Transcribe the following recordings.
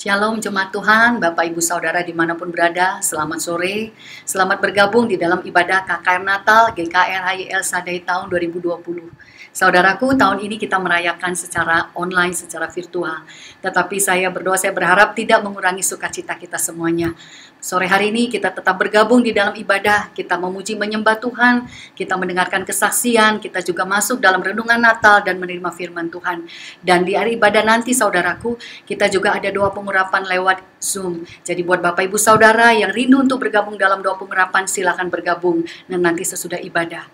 Shalom Jemaat Tuhan, Bapak Ibu Saudara dimanapun berada, selamat sore. Selamat bergabung di dalam ibadah KKR Natal GKR HYL Sadai tahun 2020. Saudaraku, tahun ini kita merayakan secara online, secara virtual. Tetapi saya berdoa, saya berharap tidak mengurangi sukacita kita semuanya. Sore hari ini kita tetap bergabung di dalam ibadah, kita memuji menyembah Tuhan, kita mendengarkan kesaksian, kita juga masuk dalam renungan Natal dan menerima firman Tuhan. Dan di hari ibadah nanti saudaraku, kita juga ada doa pengurapan lewat Zoom. Jadi buat Bapak Ibu Saudara yang rindu untuk bergabung dalam doa pengurapan, silakan bergabung dan nanti sesudah ibadah.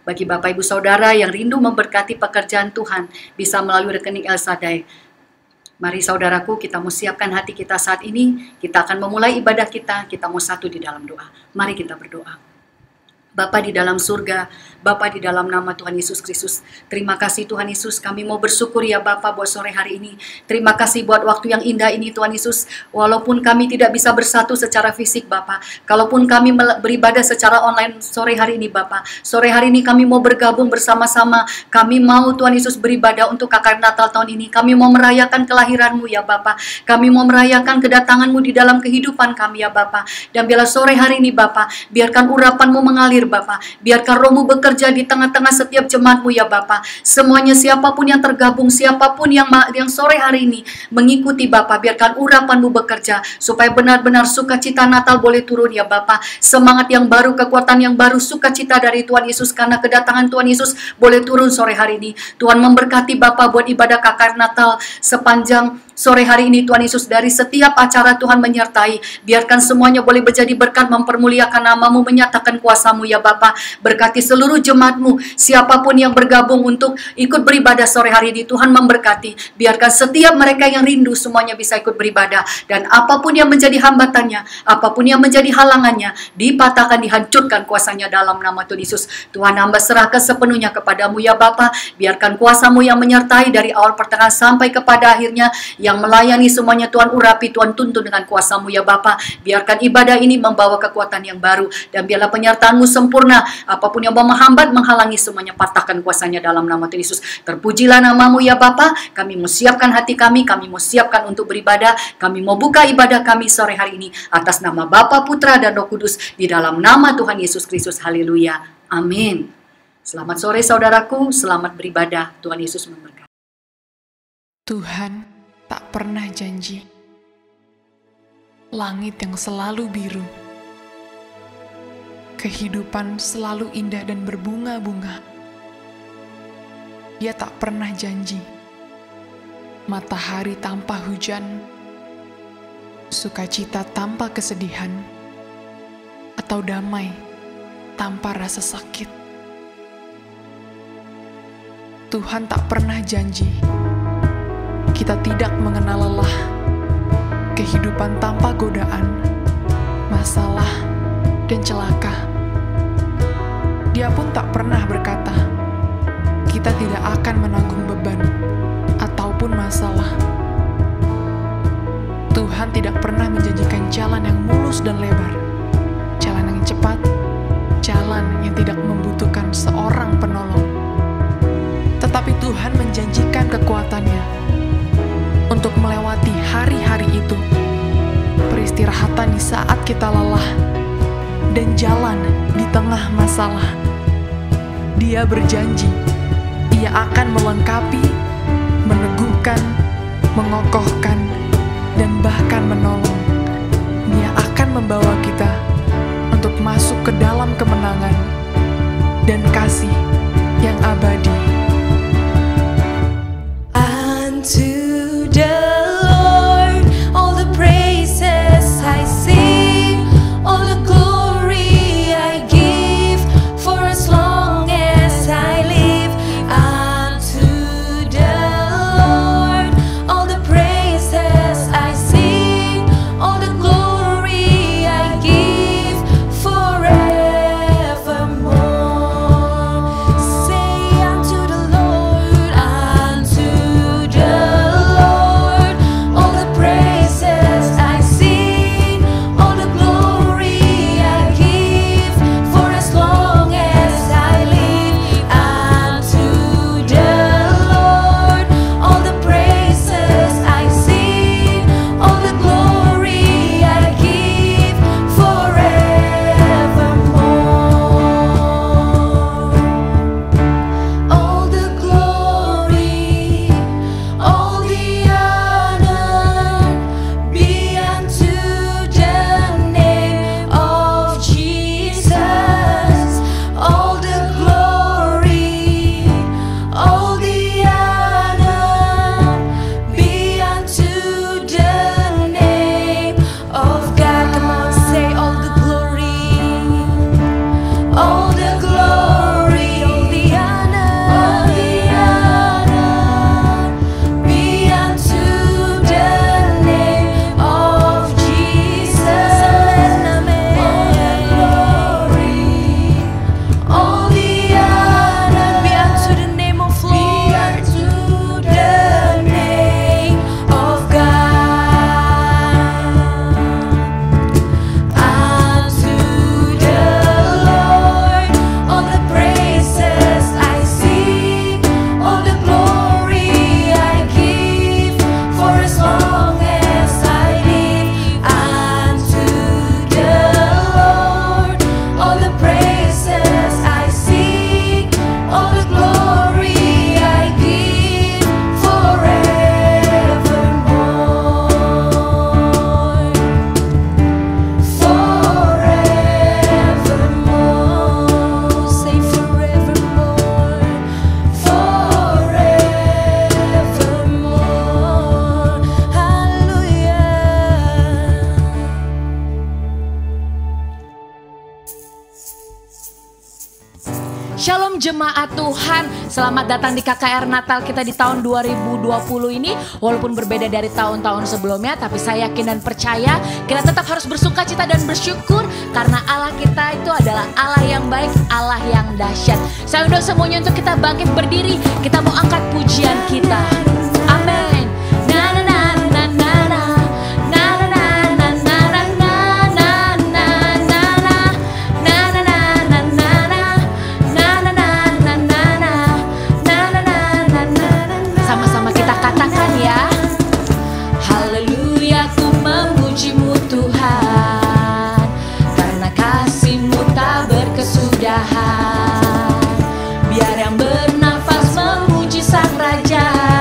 Bagi Bapak Ibu Saudara yang rindu memberkati pekerjaan Tuhan, bisa melalui rekening El Sadai. Mari saudaraku, kita mau siapkan hati kita saat ini. Kita akan memulai ibadah kita mau satu di dalam doa. Mari kita berdoa. Bapa di dalam surga, Bapa di dalam nama Tuhan Yesus Kristus. Terima kasih Tuhan Yesus, kami mau bersyukur ya Bapa buat sore hari ini. Terima kasih buat waktu yang indah ini Tuhan Yesus. Walaupun kami tidak bisa bersatu secara fisik Bapa, kalaupun kami beribadah secara online sore hari ini Bapa, sore hari ini kami mau bergabung bersama-sama. Kami mau Tuhan Yesus beribadah untuk KKR Natal tahun ini. Kami mau merayakan kelahiran-Mu ya Bapa. Kami mau merayakan kedatangan-Mu di dalam kehidupan kami ya Bapa. Dan biarlah sore hari ini Bapa, biarkan urapan-Mu mengalir Bapa, biarkan Roh-Mu bekerja di tengah-tengah setiap jemaat-Mu ya Bapa. Semuanya siapapun yang tergabung, siapapun yang sore hari ini mengikuti Bapa, biarkan urapan-Mu bekerja supaya benar-benar sukacita Natal boleh turun ya Bapa. Semangat yang baru, kekuatan yang baru, sukacita dari Tuhan Yesus karena kedatangan Tuhan Yesus boleh turun sore hari ini. Tuhan memberkati Bapa buat ibadah KKR Natal sepanjang sore hari ini Tuhan Yesus, dari setiap acara Tuhan menyertai. Biarkan semuanya boleh menjadi berkat, mempermuliakan nama-Mu, menyatakan kuasa-Mu ya Bapa. Berkati seluruh jemaat-Mu, siapapun yang bergabung untuk ikut beribadah sore hari ini, Tuhan memberkati. Biarkan setiap mereka yang rindu semuanya bisa ikut beribadah. Dan apapun yang menjadi hambatannya, apapun yang menjadi halangannya, dipatahkan, dihancurkan kuasanya dalam nama Tuhan Yesus. Tuhan hamba serahkan sepenuhnya kepadamu ya Bapa. Biarkan kuasa-Mu yang menyertai dari awal pertengahan sampai kepada akhirnya. Yang melayani semuanya Tuhan urapi, Tuhan tuntun dengan kuasa-Mu ya Bapa. Biarkan ibadah ini membawa kekuatan yang baru. Dan biarlah penyertaan-Mu sempurna. Apapun yang mau menghambat, menghalangi semuanya, patahkan kuasanya dalam nama Tuhan Yesus. Terpujilah nama-Mu ya Bapa. Kami mau siapkan hati kami mau siapkan untuk beribadah. Kami mau buka ibadah kami sore hari ini atas nama Bapa, Putra, dan Roh Kudus. Di dalam nama Tuhan Yesus Kristus. Haleluya. Amin. Selamat sore saudaraku, selamat beribadah. Tuhan Yesus memberkati. Tuhan tak pernah janji. Langit yang selalu biru, kehidupan selalu indah dan berbunga-bunga. Dia tak pernah janji matahari tanpa hujan, sukacita tanpa kesedihan, atau damai tanpa rasa sakit. Tuhan tak pernah janji kita tidak mengenal lelah, kehidupan tanpa godaan, masalah, dan celaka. Dia pun tak pernah berkata, kita tidak akan menanggung beban ataupun masalah. Tuhan tidak pernah menjanjikan jalan yang mulus dan lebar, jalan yang cepat, jalan yang tidak membutuhkan seorang penolong. Tetapi Tuhan menjanjikan kekuatannya untuk melewati hari-hari itu, peristirahatan di saat kita lelah, dan jalan di tengah masalah. Dia berjanji, Ia akan melengkapi, meneguhkan, mengokohkan, dan bahkan menolong. Dia akan membawa kita untuk masuk ke dalam kemenangan dan kasih yang abadi. Shalom jemaat Tuhan, selamat datang di KKR Natal kita di tahun 2020 ini. Walaupun berbeda dari tahun-tahun sebelumnya, tapi saya yakin dan percaya kita tetap harus bersuka cita dan bersyukur, karena Allah kita itu adalah Allah yang baik, Allah yang dahsyat. Saya undang semuanya untuk kita bangkit berdiri, kita mau angkat pujian kita. Amin. Biar yang bernafas memuji Sang Raja.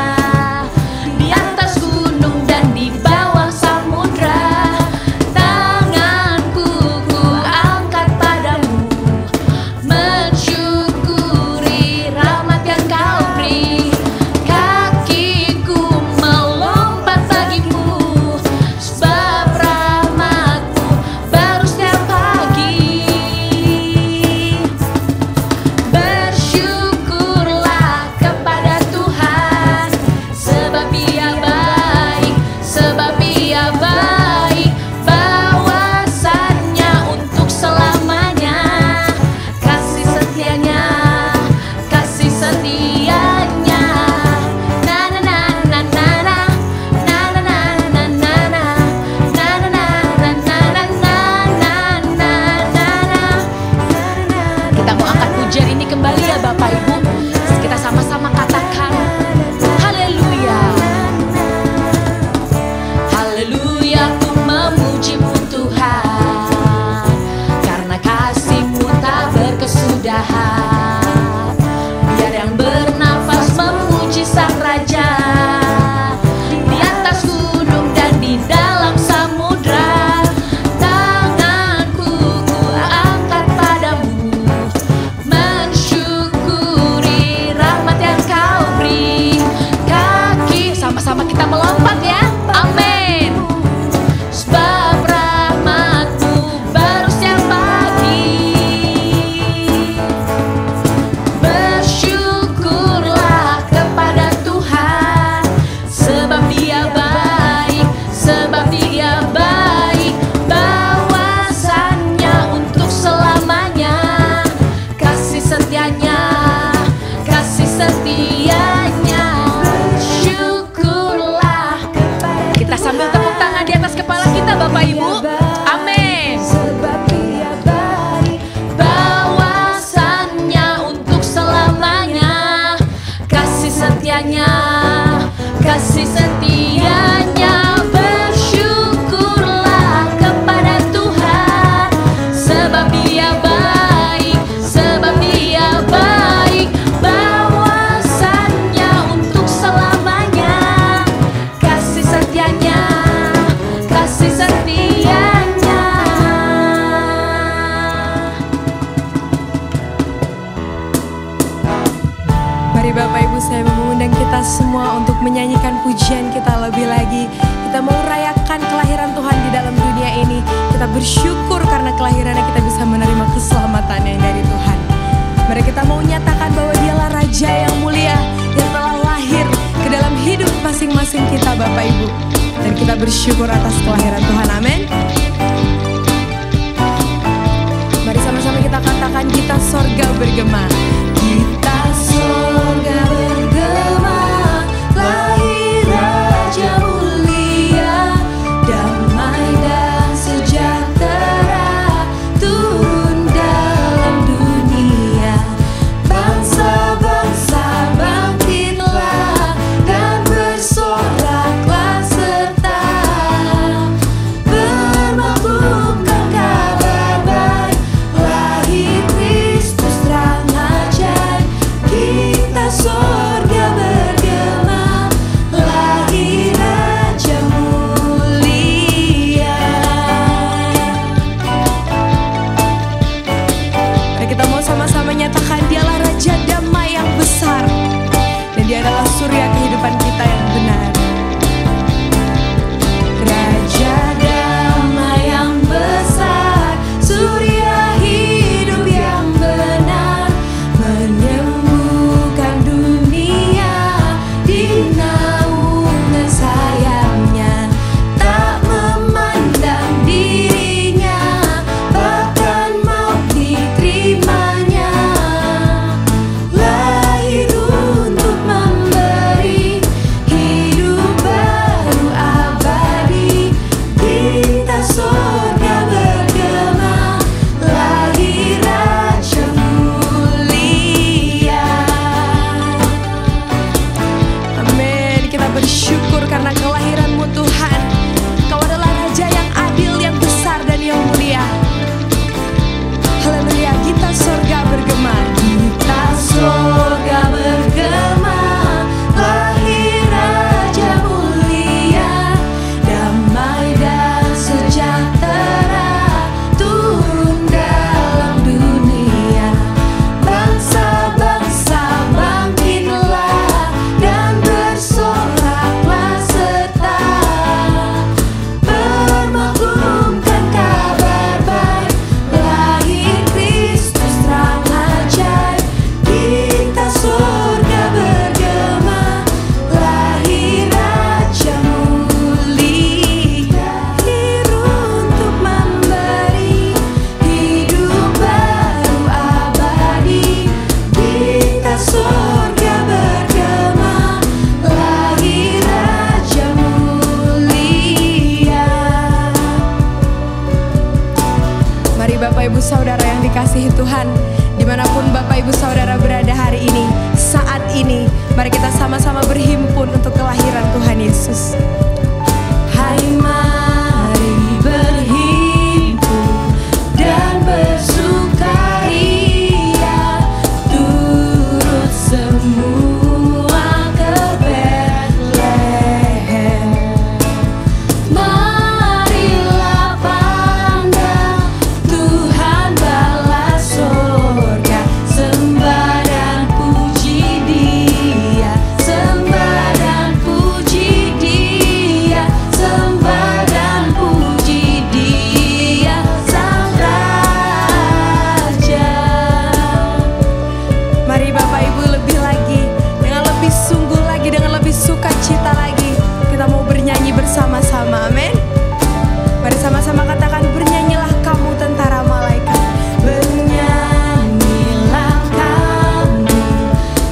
semua untuk menyanyikan pujian kita lebih lagi. Kita mau rayakan kelahiran Tuhan di dalam dunia ini. Kita bersyukur karena kelahirannya kita bisa menerima keselamatan yang dari Tuhan. Mari kita mau nyatakan bahwa Dialah Raja yang mulia yang telah lahir ke dalam hidup masing-masing kita Bapak Ibu. Dan kita bersyukur atas kelahiran Tuhan, amin. Mari sama-sama kita katakan, kita sorga bergema. Kita sorga bergema, lahir Raja mulia, damai dan sejahtera turun dalam dunia. Bangsa-bangsa bangkitlah dan bersoraklah serta bermaklumkan kabar baik, lahir Kristus terang Dimanapun Bapak Ibu Saudara berada hari ini, saat ini, mari kita sama-sama berhimpun untuk kelahiran Tuhan Yesus. Hai, mari berhimpun dan bersukaria, turut semua ke Betlehem. Marilah pandang Tuhan bala sorga, sembah dan puji Dia, sembah dan puji Dia, sembah dan puji Dia, Sang Raja. Mari Bapak Ibu lebih lagi, dengan lebih sungguh lagi, dengan lebih sukacita lagi, kita mau bernyanyi bersama-sama, amin. Mari sama-sama katakan, bernyanyilah kamu tentara malaikat. Bernyanyilah kamu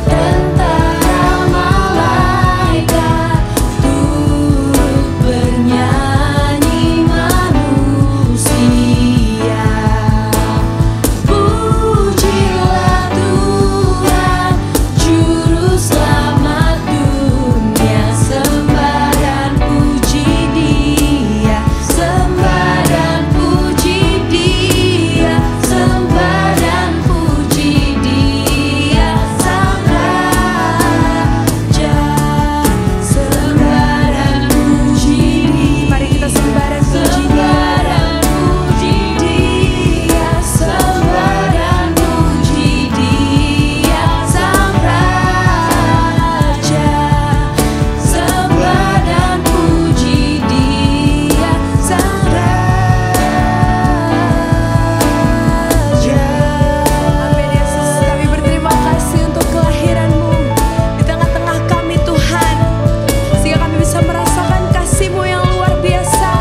tentara malaikat, turut bernyanyi manusia. Pujilah Tuhan, Juru Selamat dunia, sembah dan puji Dia, sembah dan puji Dia, sembah dan puji Dia, Sang Raja, sembah dan puji Dia. Mari kita sembah dan puji Dia, sembah dan puji Dia, Sang Raja, sembah dan puji Dia, Sang Raja. Amin Yesus, kami berterima kasih untuk kelahiran-Mu di tengah-tengah kami Tuhan, sehingga kami bisa merasakan kasih-Mu yang luar biasa.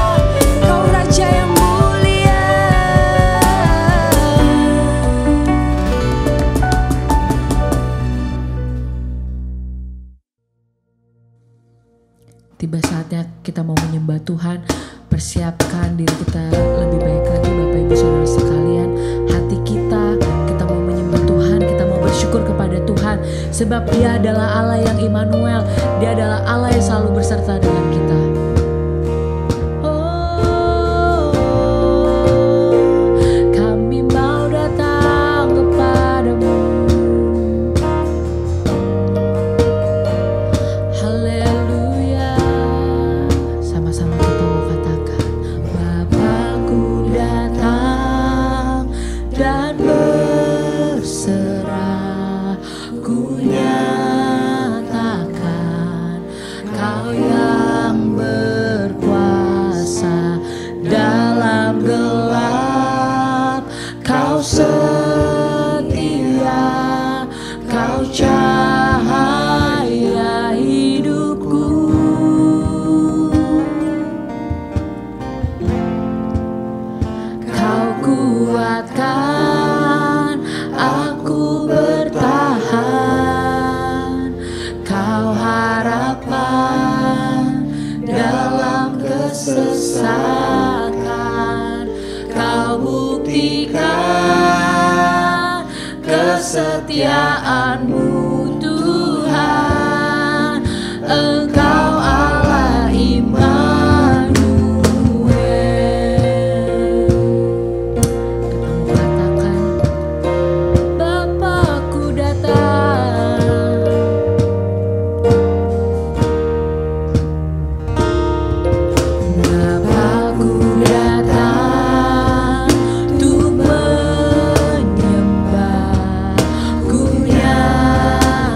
Kau Raja yang mulia. Tiba saatnya kita mau menyembah Tuhan. Persiapkan diri kita lebih baik lagi Bapak Ibu Saudara sekalian. Hati kita mau menyembah Tuhan, kita mau bersyukur kepada Tuhan. Sebab Dia adalah Allah yang Immanuel, Dia adalah Allah yang selalu berserta dengan kita. Kami mau datang kepadamu. Haleluya. Sama-sama kita mau katakan, Bapakku datang dan berserah, ku nyatakan Kau yang berkuasa dalam gelap. Kau setia, Kau cahaya hidupku. Kau kuatkan aku bertahan. Kau harapan dalam kesesatan. Kau buktikan kesetiaan-Mu Tuhan. Engkau Allah Immanuel. Kita mau katakan, Bapakku datang. Bapakku datang untuk menyembah, ku nyatakan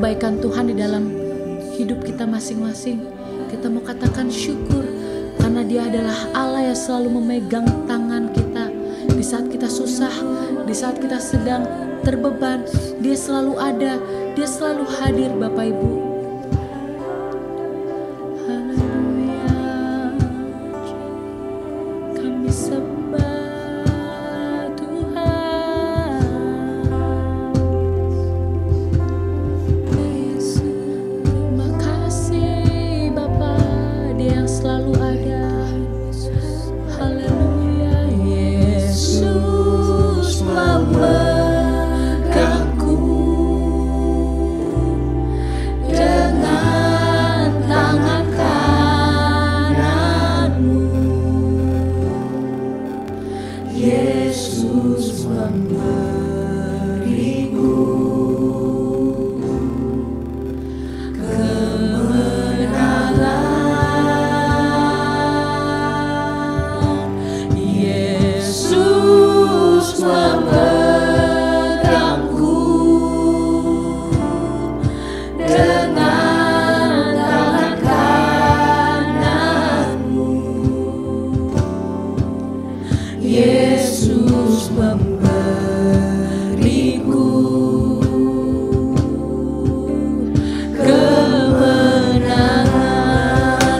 kebaikan Tuhan di dalam hidup kita masing-masing. Kita mau katakan syukur karena Dia adalah Allah yang selalu memegang tangan kita di saat kita susah, di saat kita sedang terbeban. Dia selalu ada, Dia selalu hadir, Bapak Ibu. Haleluya, kami sembah Tuhan. Terima kasih Bapa, Dia yang selalu ada. Haleluya, Yesus memegangku dengan tangan kananmu. Yesus memberiku kemenangan. Yesus memegangku dengan tangan kananmu. Yesus memberiku kemenangan.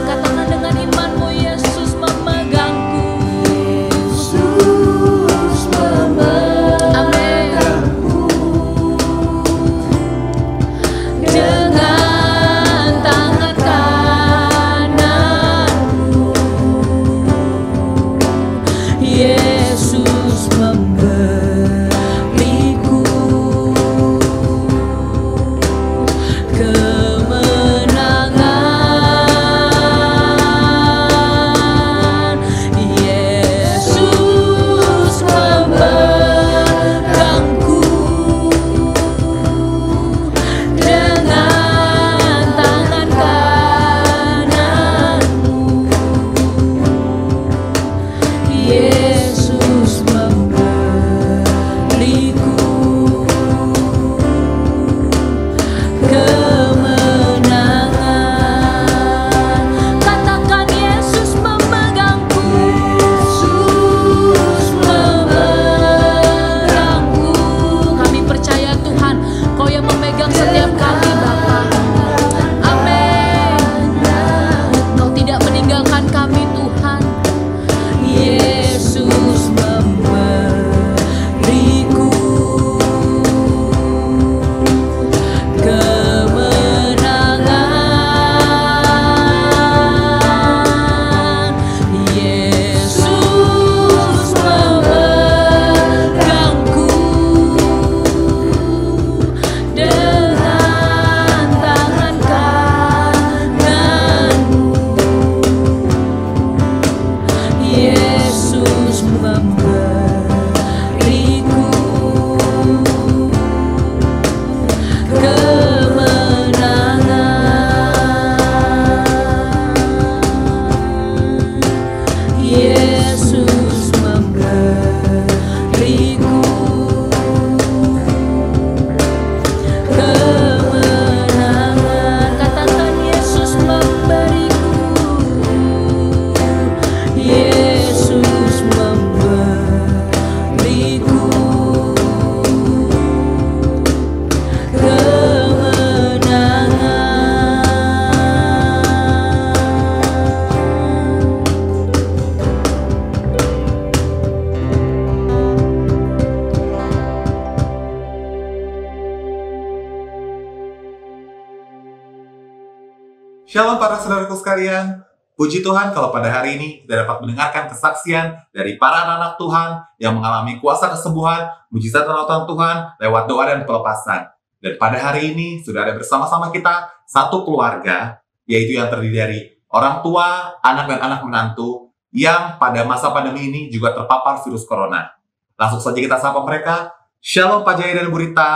Katakan dengan imanmu, Yesus memegangku. Yesus memegangku dengan tangan kananmu. Yesus memberiku kemenangan. Yesus memegangku dengan tangan kananmu. Yesus memberiku kemenangan. Katakan Yesus memegangku. Yesus memegangku. Kami percaya Tuhan, Kau yang memegang setiap kami Bapa. Amin. Kau tidak meninggalkan kami Tuhan. Yesus memberiku kemenangan. Yesus memegangku dengan tangan kananmu. Yesus memberiku kemenangan. Yesus memberiku kemenangan. Katakan Yesus memberiku. Yesus memberiku Shalom para saudaraku sekalian. Puji Tuhan kalau pada hari ini kita dapat mendengarkan kesaksian dari para anak-anak Tuhan yang mengalami kuasa kesembuhan, mujizat dan Tuhan lewat doa dan pelepasan. Dan pada hari ini sudah ada bersama-sama kita satu keluarga, yaitu yang terdiri dari orang tua, anak dan anak menantu, yang pada masa pandemi ini juga terpapar virus corona. Langsung saja kita sapa mereka. Shalom Pak Jaya dan Bu Rita.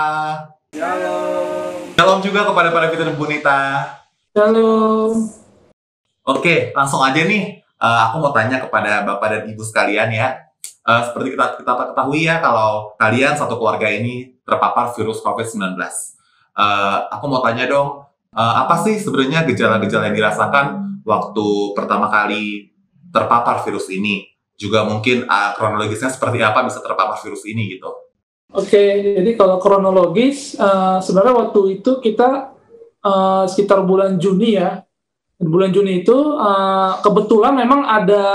Shalom. Shalom juga kepada Pak David dan Bu Nita. Shalom. Oke, langsung aja nih. Aku mau tanya kepada Bapak dan Ibu sekalian ya. Seperti kita ketahui ya, kalau kalian satu keluarga ini terpapar virus COVID-19. Aku mau tanya dong, apa sih sebenarnya gejala-gejala yang dirasakan waktu pertama kali terpapar virus ini? Juga mungkin kronologisnya seperti apa bisa terpapar virus ini gitu? Oke, jadi kalau kronologis, sebenarnya waktu itu kita sekitar bulan Juni ya. Bulan Juni itu kebetulan memang ada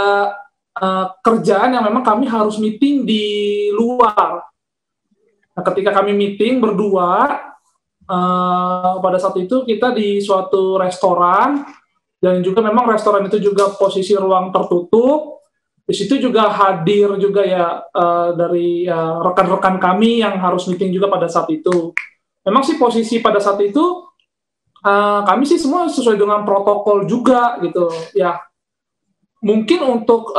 kerjaan yang memang kami harus meeting di luar. Nah, ketika kami meeting berdua, pada saat itu kita di suatu restoran, dan juga memang restoran itu juga posisi ruang tertutup. Di situ juga hadir juga ya dari rekan-rekan kami yang harus meeting juga pada saat itu. Memang sih posisi pada saat itu kami sih semua sesuai dengan protokol juga gitu ya. Mungkin untuk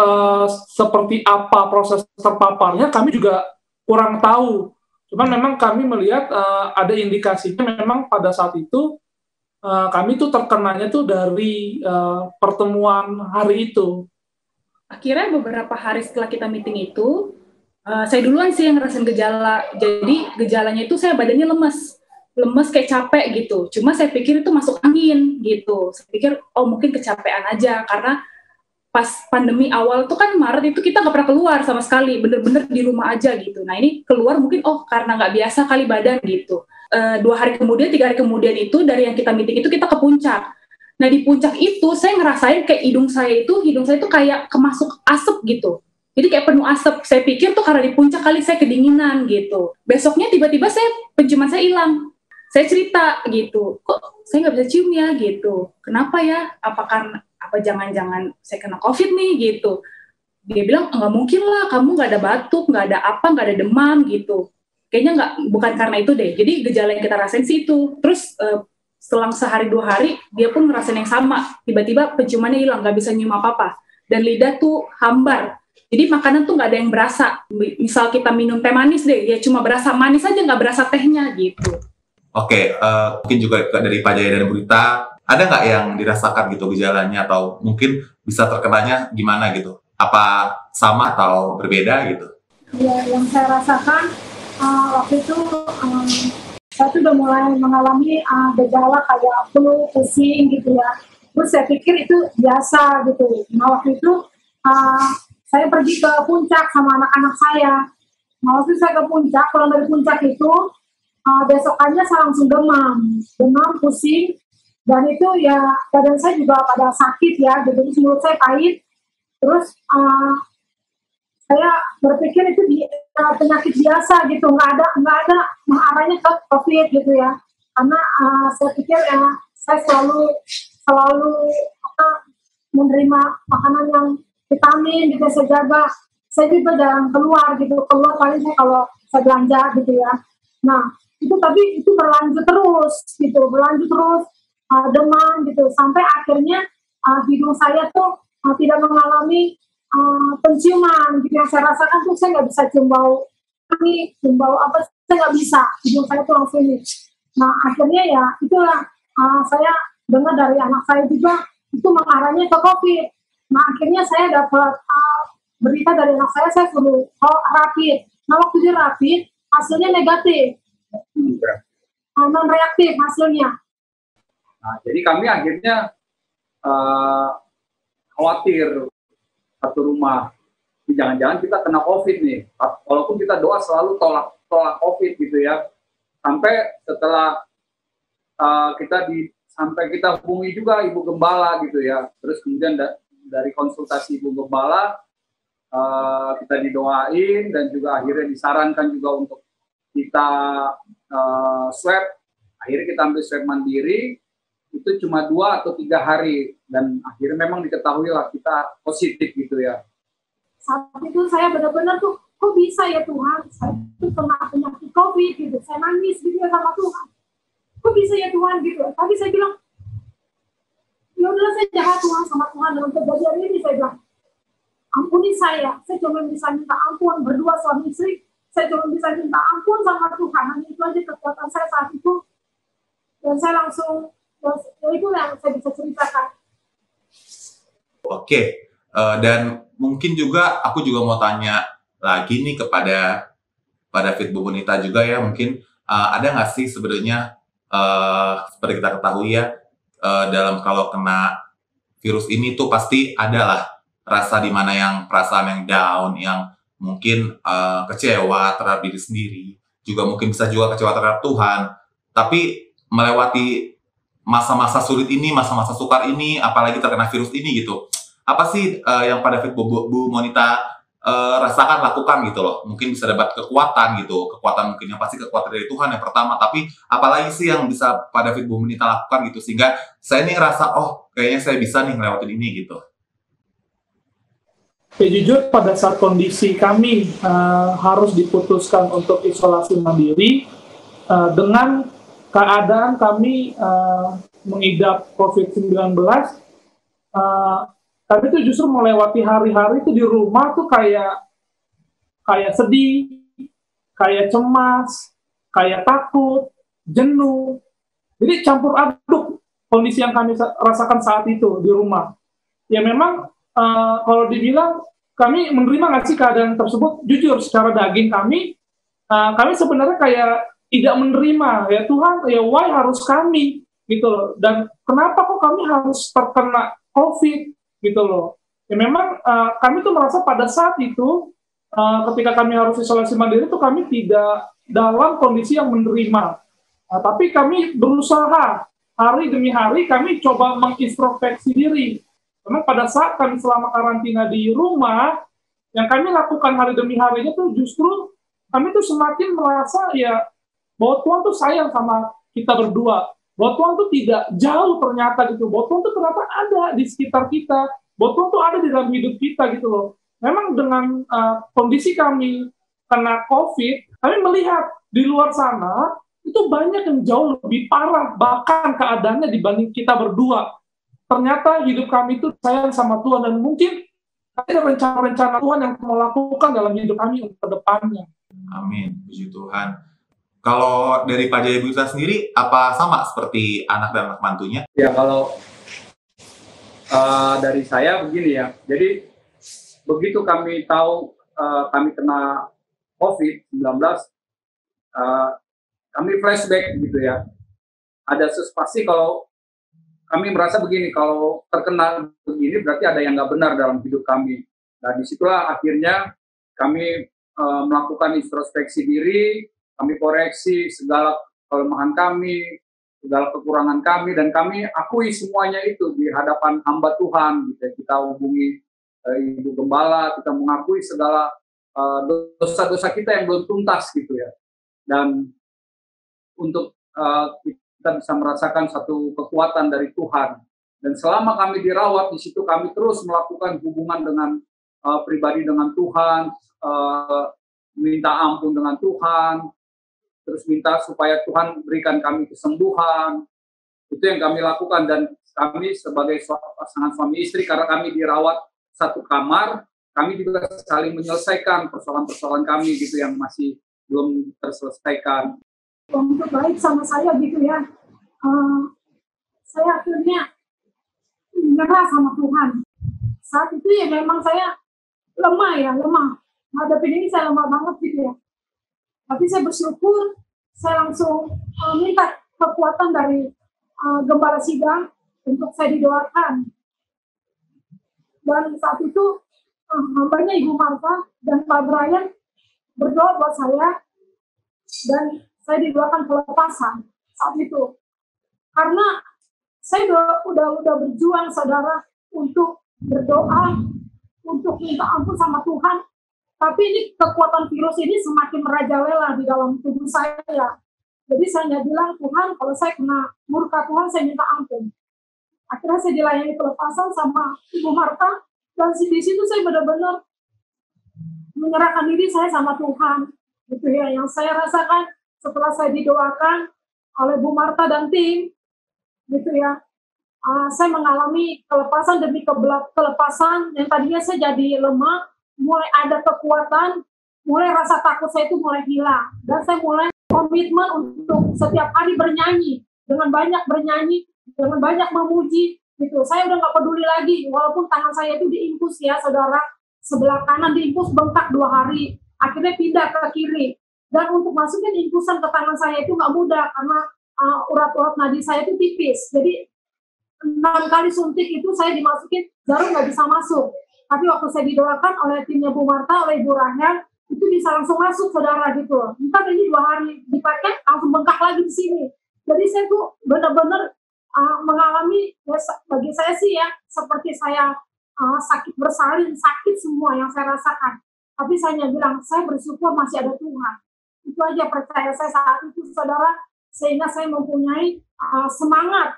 seperti apa proses terpaparnya kami juga kurang tahu. Cuman memang kami melihat ada indikasinya memang pada saat itu kami tuh terkenanya tuh dari pertemuan hari itu. Akhirnya beberapa hari setelah kita meeting itu, saya duluan sih yang ngerasain gejala. Jadi gejalanya itu saya badannya lemes kayak capek gitu. Cuma saya pikir itu masuk angin gitu. Saya pikir oh mungkin kecapean aja karena pas pandemi awal tuh kan Maret itu kita nggak pernah keluar sama sekali, bener-bener di rumah aja gitu. Nah ini keluar mungkin oh karena nggak biasa kali badan gitu. 2 hari kemudian, 3 hari kemudian itu dari yang kita meeting itu kita ke puncak. Nah di puncak itu saya ngerasain kayak hidung saya itu kayak kemasuk asap gitu. Jadi kayak penuh asap. Saya pikir tuh karena di puncak kali saya kedinginan gitu. Besoknya tiba-tiba penciuman saya hilang. Saya cerita gitu, kok saya nggak bisa cium ya gitu. Kenapa ya? Apa jangan-jangan saya kena COVID nih gitu. Dia bilang nggak mungkin lah, kamu nggak ada batuk, nggak ada apa, nggak ada demam gitu. Kayaknya bukan karena itu deh. Jadi gejala yang kita rasain sih itu. Terus selang sehari 2 hari dia pun ngerasain yang sama. Tiba-tiba penciumannya hilang, nggak bisa nyium apa-apa. Dan lidah tuh hambar. Jadi makanan tuh nggak ada yang berasa. Misal kita minum teh manis deh, ya cuma berasa manis aja, nggak berasa tehnya gitu. Oke, mungkin juga dari Pak Jaya dan Bu Rita, ada nggak yang dirasakan gitu gejalanya atau mungkin bisa terkenanya gimana gitu? Apa sama atau berbeda gitu? Ya, yang saya rasakan waktu itu saya tuh udah mulai mengalami gejala kayak flu, pusing gitu ya. Terus saya pikir itu biasa gitu. Nah waktu itu saya pergi ke puncak sama anak-anak saya. Nah waktu saya ke puncak, pulang dari puncak itu besokannya saya langsung demam, pusing, dan itu ya badan saya juga pada sakit ya, gitu. Terus mulut saya pahit. Terus saya berpikir itu penyakit biasa gitu, nggak ada mengarahnya ke COVID gitu ya. Karena saya pikir saya selalu menerima makanan yang vitamin gitu, saya jaga. Saya juga jarang keluar paling saya kalau saya belanja gitu ya. Nah tapi itu berlanjut terus demam gitu sampai akhirnya hidung saya tuh tidak mengalami penciuman gitu. Yang saya rasakan tuh saya nggak bisa cium bau apa, saya nggak bisa, hidung saya tuh langsung ini. Nah akhirnya ya itulah saya dengar dari anak saya juga itu mengarahnya ke COVID. Nah akhirnya saya dapat berita dari anak saya suruh rapid. Nah waktu dia rapid hasilnya negatif, non reaktif hasilnya. Nah, jadi kami akhirnya khawatir satu rumah, jangan-jangan kita kena COVID nih. Walaupun kita doa selalu tolak COVID gitu ya. Sampai setelah sampai kita hubungi juga Ibu Gembala gitu ya. Terus kemudian dari konsultasi Ibu Gembala kita didoain dan juga akhirnya disarankan juga untuk kita swab. Akhirnya kita ambil swab mandiri. Itu cuma 2 atau 3 hari dan akhirnya memang diketahui lah kita positif gitu ya. Saat itu saya benar-benar tuh kok bisa ya Tuhan, saya tuh kena penyakit COVID gitu, saya nangis gitu ya sama Tuhan, kok bisa ya Tuhan gitu. Tapi saya bilang ya udahlah, saya jahat Tuhan sama Tuhan, dan untuk kejadian ini saya bilang ampuni saya cuma bisa minta ampun, berdua suami istri, saya cuma bisa minta ampun sama Tuhan. Hanya itu aja kekuatan saya saat itu, dan saya langsung itu yang saya bisa ceritakan. Oke, dan mungkin juga aku juga mau tanya lagi nih kepada Fit Bu Bonita juga ya, mungkin ada nggak sih sebenarnya seperti kita ketahui ya, dalam kalau kena virus ini tuh pasti adalah rasa dimana yang perasaan yang down, yang mungkin kecewa terhadap diri sendiri, juga mungkin bisa juga kecewa terhadap Tuhan. Tapi melewati masa-masa sulit ini, masa-masa sukar ini, apalagi terkena virus ini gitu, apa sih yang Pak David, Bu Monita rasakan, lakukan gitu loh? Mungkin bisa dapat kekuatan gitu, kekuatan mungkin yang pasti kekuatan dari Tuhan yang pertama, tapi apalagi sih yang bisa Pak David, Bu Monita lakukan gitu, sehingga saya ini ngerasa, oh kayaknya saya bisa nih ngelewatin ini gitu. Ya jujur pada saat kondisi kami harus diputuskan untuk isolasi mandiri, dengan keadaan kami mengidap COVID-19, kami tuh justru melewati hari-hari itu di rumah tuh kayak sedih, kayak cemas, kayak takut, jenuh. Jadi campur aduk kondisi yang kami rasakan saat itu di rumah. Ya memang kalau dibilang kami menerima nggak sih keadaan tersebut, jujur secara daging kami sebenarnya kayak tidak menerima, ya Tuhan, ya why harus kami gitu loh, dan kenapa kok kami harus terkena COVID gitu loh. Ya memang kami tuh merasa pada saat itu ketika kami harus isolasi mandiri itu kami tidak dalam kondisi yang menerima. Tapi kami berusaha hari demi hari, kami coba mengintrospeksi diri. Karena pada saat kami selama karantina di rumah, yang kami lakukan hari demi harinya tuh justru kami tuh semakin merasa ya bahwa Tuhan tuh sayang sama kita berdua. Bahwa Tuhan tuh tidak jauh ternyata gitu. Bahwa Tuhan tuh ternyata ada di sekitar kita. Bahwa Tuhan tuh ada di dalam hidup kita gitu loh. Memang dengan kondisi kami kena COVID, kami melihat di luar sana itu banyak yang jauh lebih parah, bahkan keadaannya dibanding kita berdua. Ternyata hidup kami itu sayang sama Tuhan, dan mungkin ada rencana-rencana Tuhan yang mau lakukan dalam hidup kami untuk kedepannya. Amin, puji Tuhan. Kalau dari Pak Jaya Busa sendiri, apa sama seperti anak dan anak mantunya? Ya kalau dari saya begini ya, jadi begitu kami tahu kami kena COVID-19, kami flashback gitu ya. Ada pasti kalau kami merasa begini, kalau terkena begini berarti ada yang nggak benar dalam hidup kami. Nah disitulah akhirnya kami melakukan introspeksi diri, kami koreksi segala kelemahan kami, segala kekurangan kami, dan kami akui semuanya itu di hadapan hamba Tuhan. Gitu. Kita hubungi Ibu Gembala, kita mengakui segala dosa-dosa kita yang belum tuntas gitu ya. Dan untuk kita bisa merasakan satu kekuatan dari Tuhan. Dan selama kami dirawat di situ, kami terus melakukan hubungan dengan pribadi dengan Tuhan, minta ampun dengan Tuhan, terus minta supaya Tuhan berikan kami kesembuhan. Itu yang kami lakukan, dan kami sebagai pasangan suami istri, karena kami dirawat satu kamar, kami juga saling menyelesaikan persoalan-persoalan kami gitu yang masih belum terselesaikan. Untuk baik sama saya gitu ya, saya akhirnya menyerah sama Tuhan. Saat itu ya memang saya lemah. Hadapin ini saya lemah banget gitu ya. Tapi saya bersyukur, saya langsung minta kekuatan dari Gembala Sidang untuk saya didoakan. Dan saat itu hambanya Ibu Marta dan Pak Brian berdoa buat saya, dan saya didoakan kelepasan saat itu. Karena saya udah berjuang, saudara, untuk berdoa, untuk minta ampun sama Tuhan. Tapi ini kekuatan virus ini semakin merajalela di dalam tubuh saya. Jadi saya bilang, Tuhan, kalau saya kena murka Tuhan, saya minta ampun. Akhirnya saya dilayani kelepasan sama Ibu Marta, dan di situ saya benar-benar menyerahkan diri saya sama Tuhan. Gitu ya, yang saya rasakan setelah saya didoakan oleh Bu Marta dan tim, gitu ya, saya mengalami kelepasan demi kelepasan. Yang tadinya saya jadi lemah, mulai ada kekuatan, mulai rasa takut saya itu mulai hilang, dan saya mulai komitmen untuk setiap hari bernyanyi, dengan banyak memuji, gitu. Saya udah nggak peduli lagi, walaupun tangan saya itu diinfus ya, saudara, sebelah kanan diinfus bengkak 2 hari, akhirnya pindah ke kiri. Dan untuk masukin infusan ke tangan saya itu nggak mudah, karena urat-urat nadi saya itu tipis. Jadi 6 kali suntik itu saya dimasukin, jarum nggak bisa masuk. Tapi waktu saya didoakan oleh timnya Bu Marta, oleh Ibu Rahel, itu bisa langsung masuk, saudara, gitu. Entah ini 2 hari dipakai, langsung bengkak lagi di sini. Jadi saya tuh benar-benar mengalami, bagi saya sih ya, seperti saya sakit bersalin, sakit semua yang saya rasakan. Tapi saya bilang, saya bersyukur masih ada Tuhan. Itu aja percaya saya saat itu, saudara, sehingga saya mempunyai semangat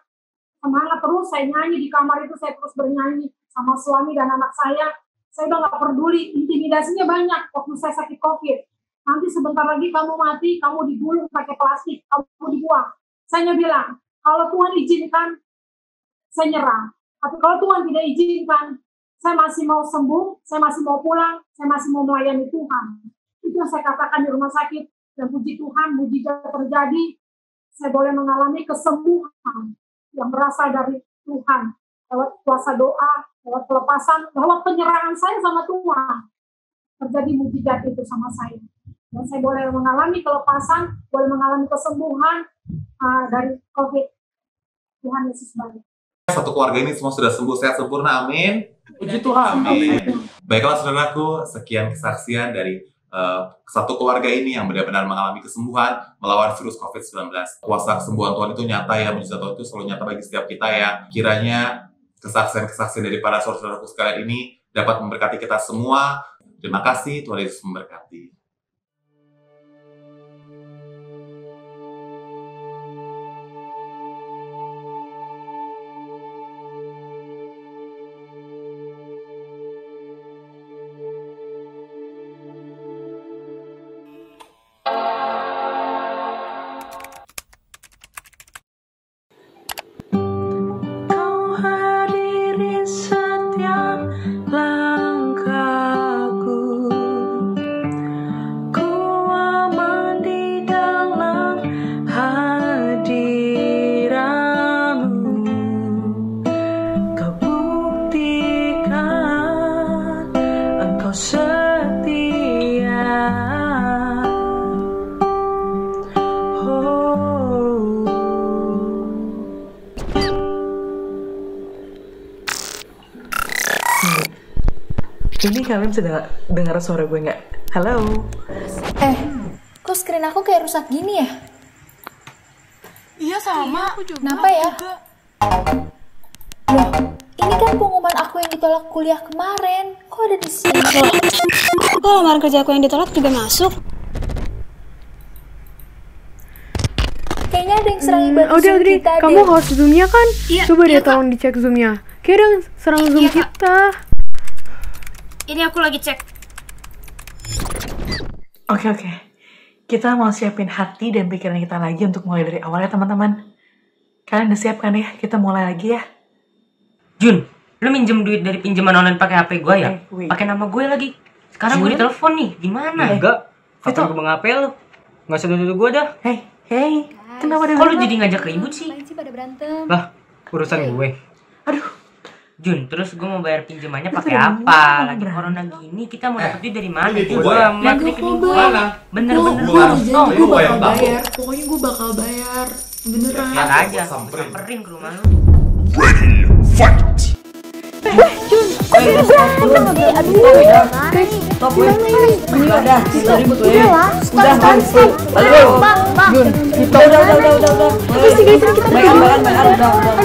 terus. Saya nyanyi di kamar itu, saya terus bernyanyi sama suami dan anak saya. Saya udah nggak peduli, intimidasinya banyak waktu saya sakit COVID. Nanti sebentar lagi kamu mati, kamu digulung pakai plastik, kamu dibuang. Saya bilang, kalau Tuhan izinkan, saya nyerah. Tapi kalau Tuhan tidak izinkan, saya masih mau sembuh, saya masih mau pulang, saya masih mau melayani Tuhan. Itu yang saya katakan di rumah sakit. Dan puji Tuhan, mujizat terjadi. Saya boleh mengalami kesembuhan yang berasal dari Tuhan, lewat kuasa doa, lewat pelepasan, lewat penyerahan saya sama Tuhan. Terjadi mujizat itu sama saya. Dan saya boleh mengalami kelepasan, boleh mengalami kesembuhan dari COVID. Tuhan Yesus baik. Satu keluarga ini semua sudah sembuh, sehat sempurna, amin. Puji Tuhan. Amin. Baiklah saudaraku, sekian kesaksian dari satu keluarga ini yang benar-benar mengalami kesembuhan melawan virus COVID-19. Kuasa kesembuhan Tuhan itu nyata ya, mujizat Tuhan itu selalu nyata bagi setiap kita ya. Kiranya kesaksian-kesaksian dari para saudara-saudaraku sekalian ini dapat memberkati kita semua. Terima kasih, Tuhan Yesus memberkati. Ini kalian bisa dengar suara gue nggak? Halo? Kok screen aku kayak rusak gini ya? Iya sama, aku juga. Kenapa ya? Loh, ini kan pengumuman aku yang ditolak kuliah kemarin. Kok ada di sini? Kok lamaran kerja aku yang ditolak juga masuk? Kayaknya ada yang serang ibadah Zoom Audrey, kita kamu deh. host Zoom-nya kan? Iya, Coba iya, deh tolong dicek Zoom-nya. Kayak ada yang serang Zoom Iya, Kak. kita. Ini aku lagi cek. Oke. Kita mau siapin hati dan pikiran kita lagi untuk mulai dari awal ya teman-teman. Kalian udah siap kan ya? Kita mulai lagi ya. Jun, lu minjem duit dari pinjaman online pakai HP gue ya? Pakai nama gue lagi. Sekarang gue ditelepon nih, gimana? Enggak, itu gue HP lu. Nggak usah duduk gue dah. Hey, kenapa dia? Kok lu jadi ngajak ribut sih? Ngapain sih pada berantem? Lah, urusan gue. Jun, terus gue mau bayar pinjamannya pakai apa? Lagi corona gini, kita mau dapet duit dari mana? Ini Bodo gue. amat, Ini rekening gue. gue. Bener-bener. Gue janji gue bakal bayar. Pokoknya gue bakal bayar. Beneran. Lihat aja, samperin ke rumah lu. Ready, fight! Jun, Stop gue. Udah, kita ribut gue. Udah, Jun, kita udah.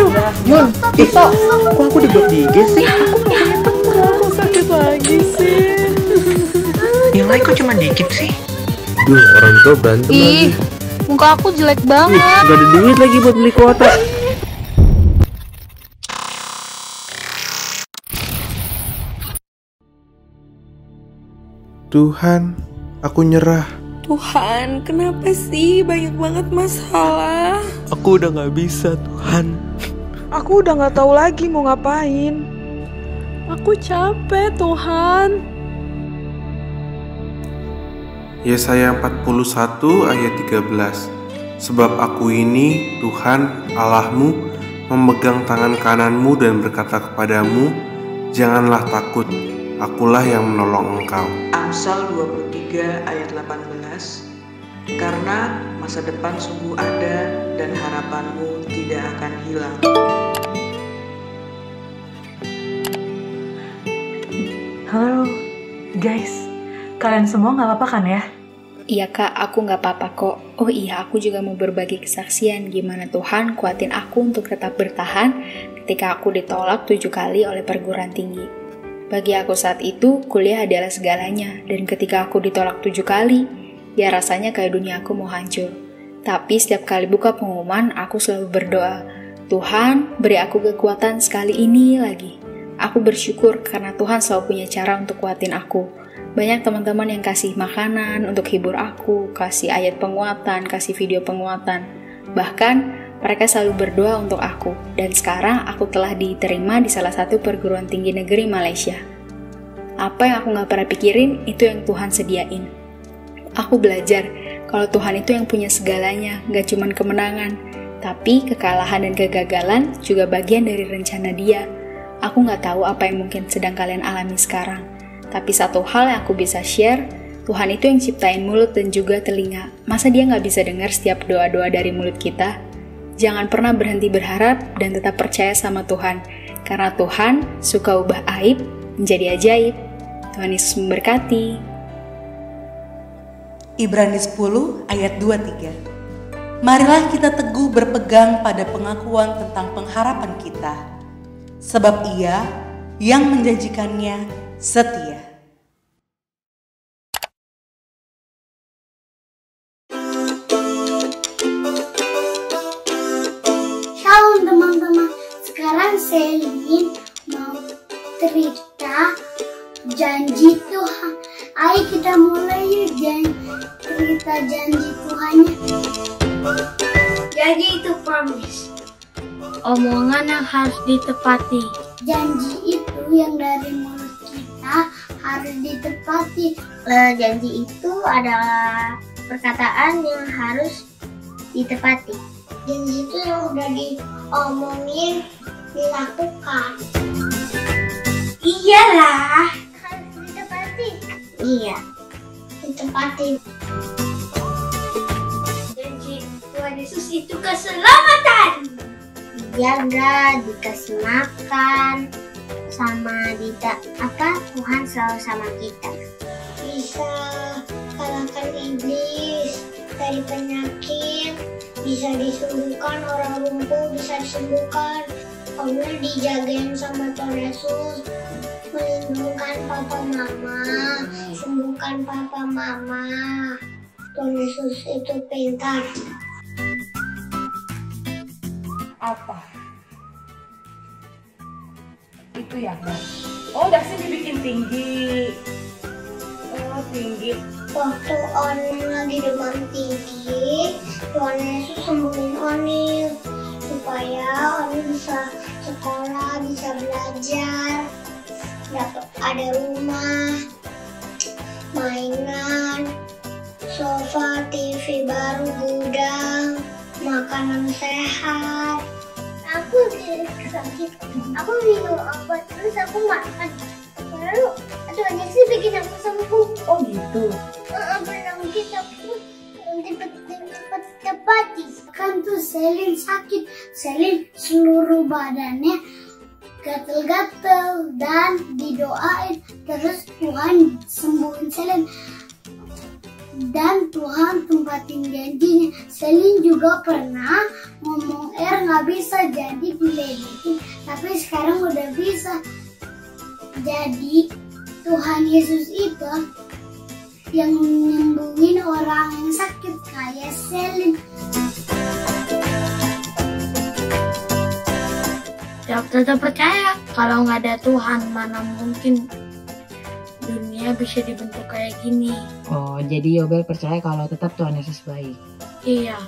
Udah. Jun, kita. Kok aku dibuat di IG sih? Kok sakit lagi sih? Nilai kok cuma dikit sih? Duh, orang tua berantem lagi. Muka aku jelek banget. Gak ada duit lagi buat beli kuota. Tuhan, aku nyerah. Tuhan, kenapa sih banyak banget masalah? Aku udah gak bisa, Tuhan. Aku udah gak tahu lagi mau ngapain. Aku capek, Tuhan. Yesaya 41 ayat 13. Sebab aku ini, Tuhan Allahmu, memegang tangan kananmu dan berkata kepadamu, janganlah takut, akulah yang menolong engkau. Amsal 23 ayat 18. Karena masa depan sungguh ada dan harapanmu tidak akan hilang. Halo, guys. Kalian semua nggak apa-apa kan ya? Iya kak, aku nggak apa-apa kok. Oh iya, aku juga mau berbagi kesaksian gimana Tuhan kuatin aku untuk tetap bertahan ketika aku ditolak 7 kali oleh perguruan tinggi. Bagi aku saat itu, kuliah adalah segalanya. Dan ketika aku ditolak 7 kali, ya rasanya kayak dunia aku mau hancur. Tapi setiap kali buka pengumuman, aku selalu berdoa, Tuhan, beri aku kekuatan sekali ini lagi. Aku bersyukur karena Tuhan selalu punya cara untuk kuatin aku. Banyak teman-teman yang kasih makanan untuk hibur aku, kasih ayat penguatan, kasih video penguatan. Bahkan, mereka selalu berdoa untuk aku. Dan sekarang aku telah diterima di salah satu perguruan tinggi negeri Malaysia. Apa yang aku gak pernah pikirin, itu yang Tuhan sediain. Aku belajar kalau Tuhan itu yang punya segalanya, gak cuman kemenangan. Tapi kekalahan dan kegagalan juga bagian dari rencana Dia. Aku gak tahu apa yang mungkin sedang kalian alami sekarang. Tapi satu hal yang aku bisa share, Tuhan itu yang ciptain mulut dan juga telinga. Masa Dia gak bisa dengar setiap doa-doa dari mulut kita? Jangan pernah berhenti berharap dan tetap percaya sama Tuhan. Karena Tuhan suka ubah aib menjadi ajaib. Tuhan Yesus memberkati. Ibrani 10 ayat 23. Marilah kita teguh berpegang pada pengakuan tentang pengharapan kita. Sebab Ia yang menjanjikannya setia. Shalom teman-teman, sekarang Selin mau cerita janji Tuhan. Ayo kita mulai yuk cerita janji Tuhannya. Janji itu promise, omongan yang harus ditepati. Janji itu yang dari mulut kita harus ditepati. Janji itu adalah perkataan yang harus ditepati. Janji itu yang udah diomongin dilakukan. Iyalah, harus ditepati. Iya, ditepati. Janji Tuhan Yesus itu keselamatan. Dijaga, dikasih makan, sama Tuhan selalu sama kita. Bisa kalahkan iblis dari penyakit, bisa disembuhkan, orang lumpuh bisa disembuhkan, Allah dijagain sama Tuhan Yesus, melindungi papa mama, sembuhkan papa mama. Tuhan Yesus itu pintar. Apa? Itu ya, Mbak? Oh, dasnya dibikin tinggi. Oh, tinggi. Waktu Onil lagi demam tinggi, Tuhan Yesus sembuhin Onil supaya Onil bisa sekolah, bisa belajar, dapat ada rumah, mainan, sofa, TV baru, gudang, makanan sehat. Aku sakit, aku minum obat terus aku makan. Lalu Tuhan Yesus bikin aku sembuh. Oh gitu. Belum kita pun cepat tepati. Kan tuh Selin sakit, Selin seluruh badannya gatel-gatel dan didoain terus Tuhan sembuhin Selin. Dan Tuhan tempatin janjinya. Selin juga pernah ngomong nggak bisa jadi diledekin, tapi sekarang udah bisa. Jadi Tuhan Yesus itu yang menyembuhin orang yang sakit kayak Selin. Tetap percaya kalau nggak ada Tuhan, mana mungkin dunia bisa dibentuk kayak gini. Oh, jadi Yobel percaya kalau tetap Tuhan Yesus baik. Iya.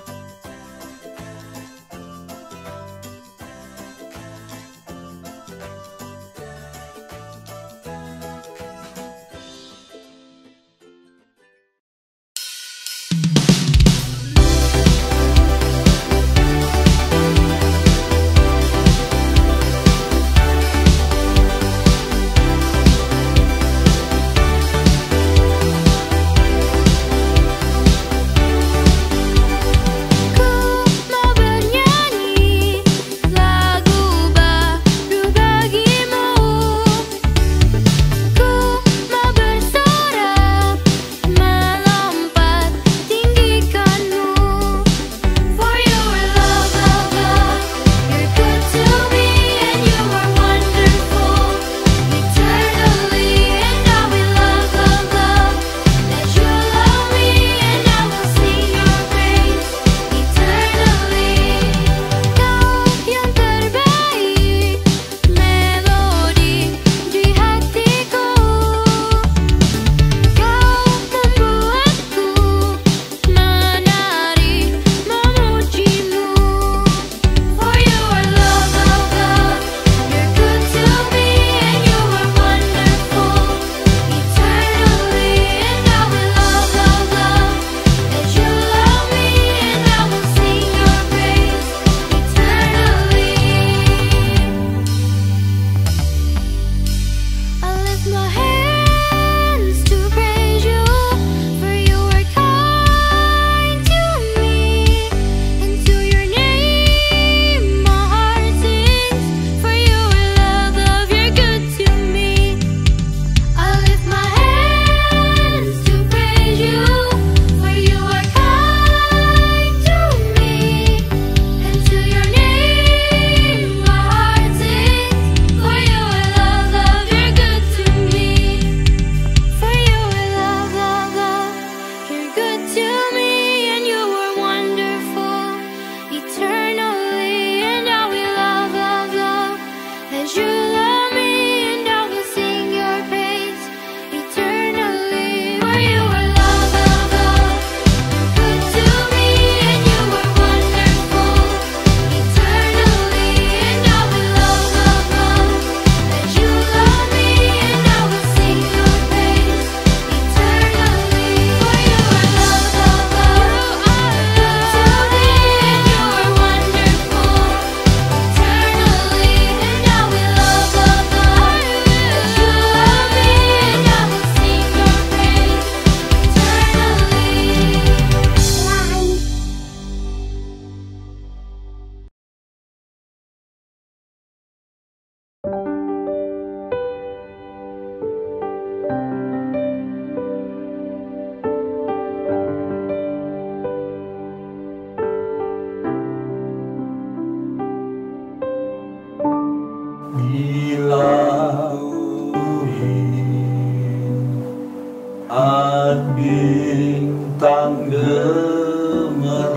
bintang gemerlapan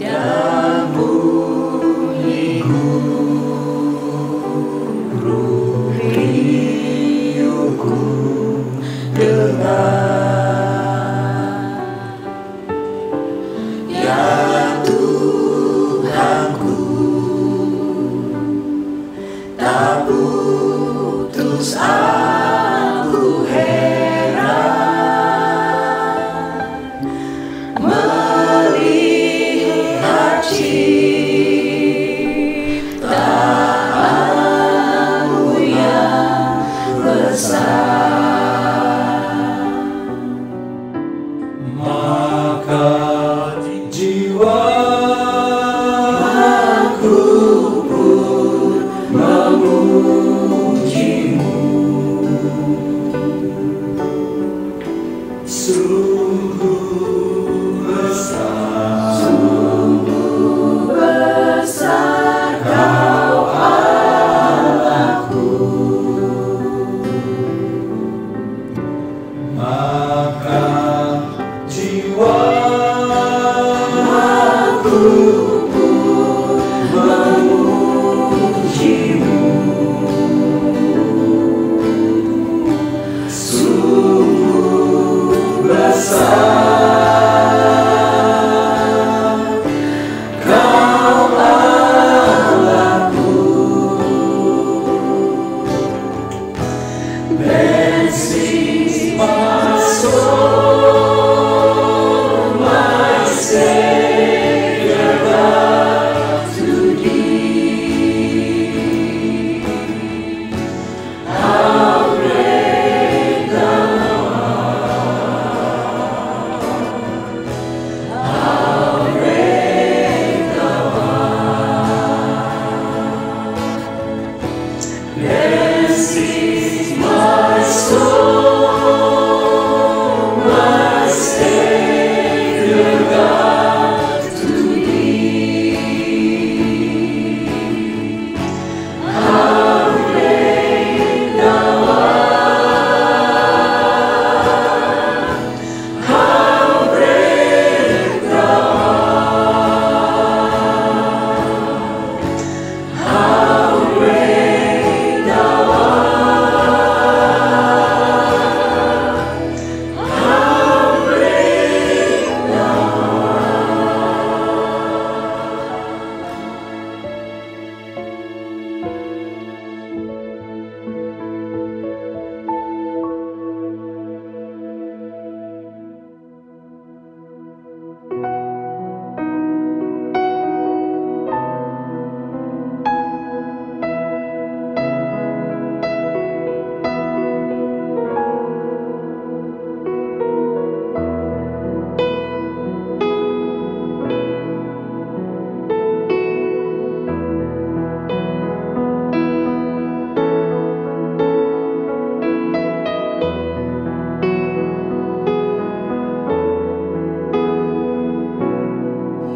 dan bunyi guru riuhku dengar. Ya Tuhanku, tak putus aku heran melihat ciptaanmu yang besar. Maka jiwaku pun memujimu. Sungguh besar Kau Allahku. Maka jiwaku pun memujimu. Sungguh besar Kau Allahku. Blessings my Savior God to Thee. How great Thou art! How great Thou art! Blessings my soul, my Savior God to Thee. How great Thou art! How great Thou art! How great Thou art! How great Thou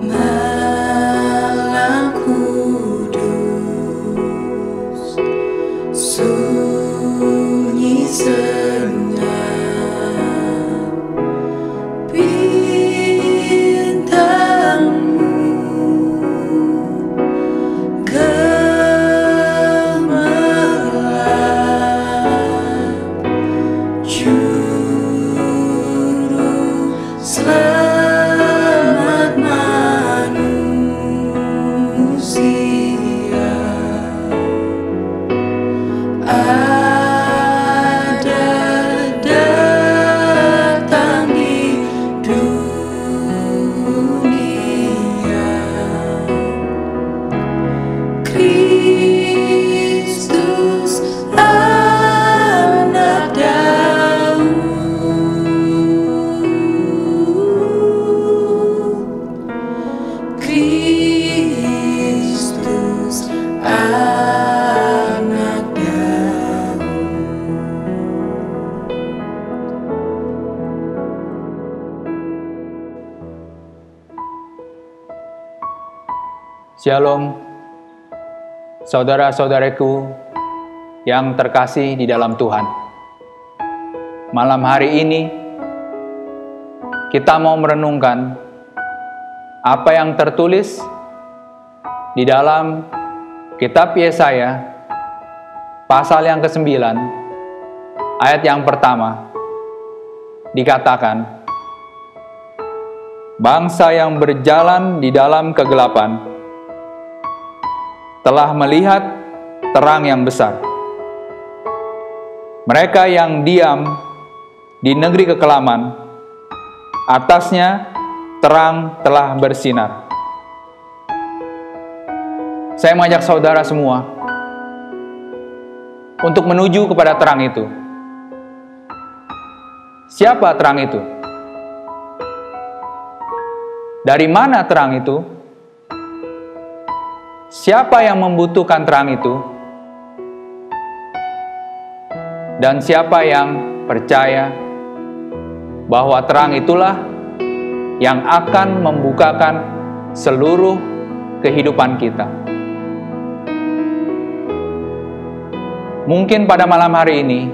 Malam kudus, sunyi senyap, bintangmu gemerlap, juru selamat manusia. Ada datang di dunia. Kristus anak Daud. Kristus Shalom, saudara-saudaraku yang terkasih di dalam Tuhan. Malam hari ini, kita mau merenungkan apa yang tertulis di dalam kitab Yesaya, pasal yang ke-9, ayat yang pertama, dikatakan, bangsa yang berjalan di dalam kegelapan telah melihat terang yang besar. Mereka yang diam di negeri kekelaman, atasnya terang telah bersinar. Saya mengajak saudara semua untuk menuju kepada terang itu. Siapa terang itu? Dari mana terang itu? Siapa yang membutuhkan terang itu? Dan siapa yang percaya bahwa terang itulah yang akan membukakan seluruh kehidupan kita? Mungkin pada malam hari ini,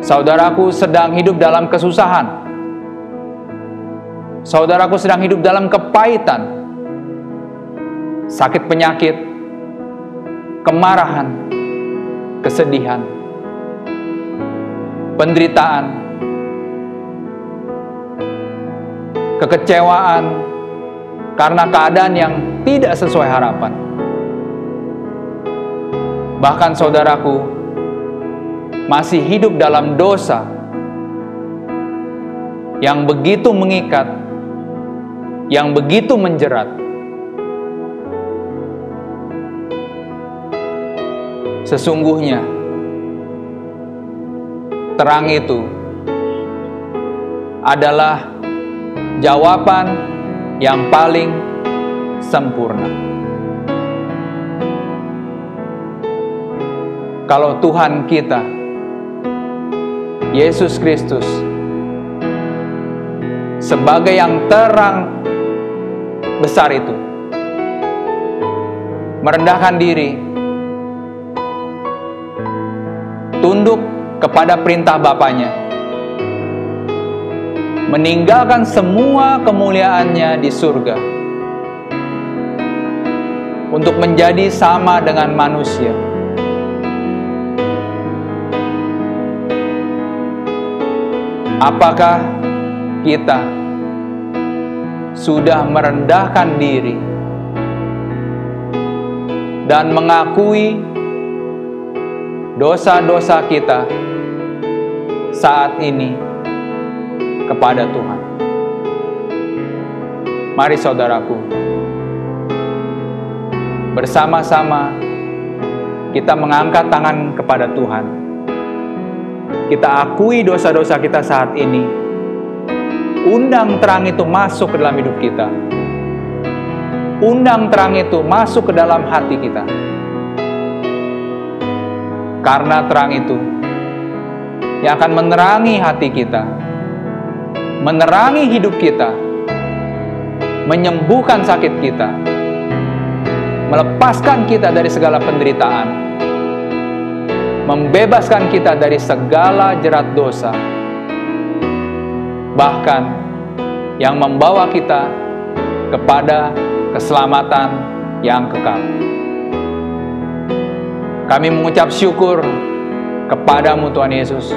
saudaraku sedang hidup dalam kesusahan. Saudaraku sedang hidup dalam kepahitan, sakit penyakit, kemarahan, kesedihan, penderitaan, kekecewaan karena keadaan yang tidak sesuai harapan. Bahkan saudaraku masih hidup dalam dosa yang begitu mengikat, yang begitu menjerat. Sesungguhnya terang itu adalah jawaban yang paling sempurna. Kalau Tuhan kita, Yesus Kristus, sebagai yang terang besar itu, merendahkan diri, tunduk kepada perintah Bapaknya, meninggalkan semua kemuliaannya di surga untuk menjadi sama dengan manusia. Apakah kita sudah merendahkan diri dan mengakui dosa-dosa kita saat ini kepada Tuhan? Mari saudaraku, bersama-sama kita mengangkat tangan kepada Tuhan. Kita akui dosa-dosa kita saat ini. Undang terang itu masuk ke dalam hidup kita. Undang terang itu masuk ke dalam hati kita. Karena terang itu yang akan menerangi hati kita, menerangi hidup kita, menyembuhkan sakit kita, melepaskan kita dari segala penderitaan, membebaskan kita dari segala jerat dosa, bahkan yang membawa kita kepada keselamatan yang kekal. Kami mengucap syukur kepadamu Tuhan Yesus,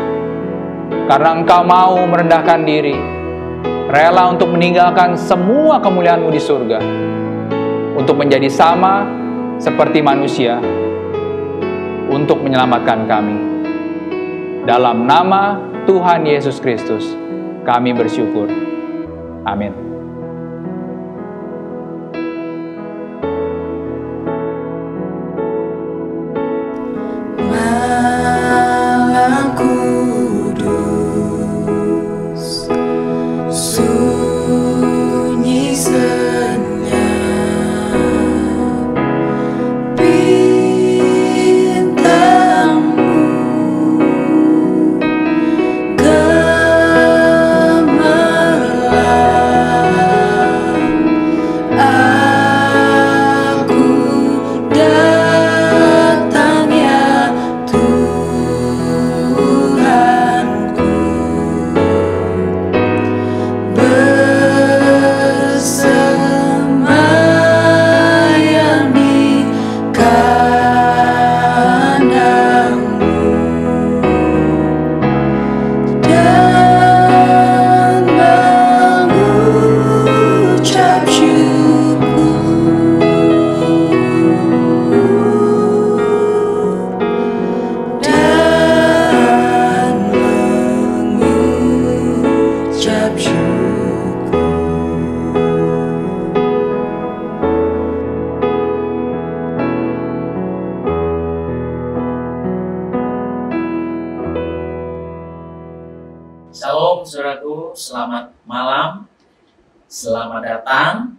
karena Engkau mau merendahkan diri, rela untuk meninggalkan semua kemuliaan-Mu di surga, untuk menjadi sama seperti manusia, untuk menyelamatkan kami. Dalam nama Tuhan Yesus Kristus, kami bersyukur. Amin. Malam kudus, sunyi senyap, bintangmu gemerlap.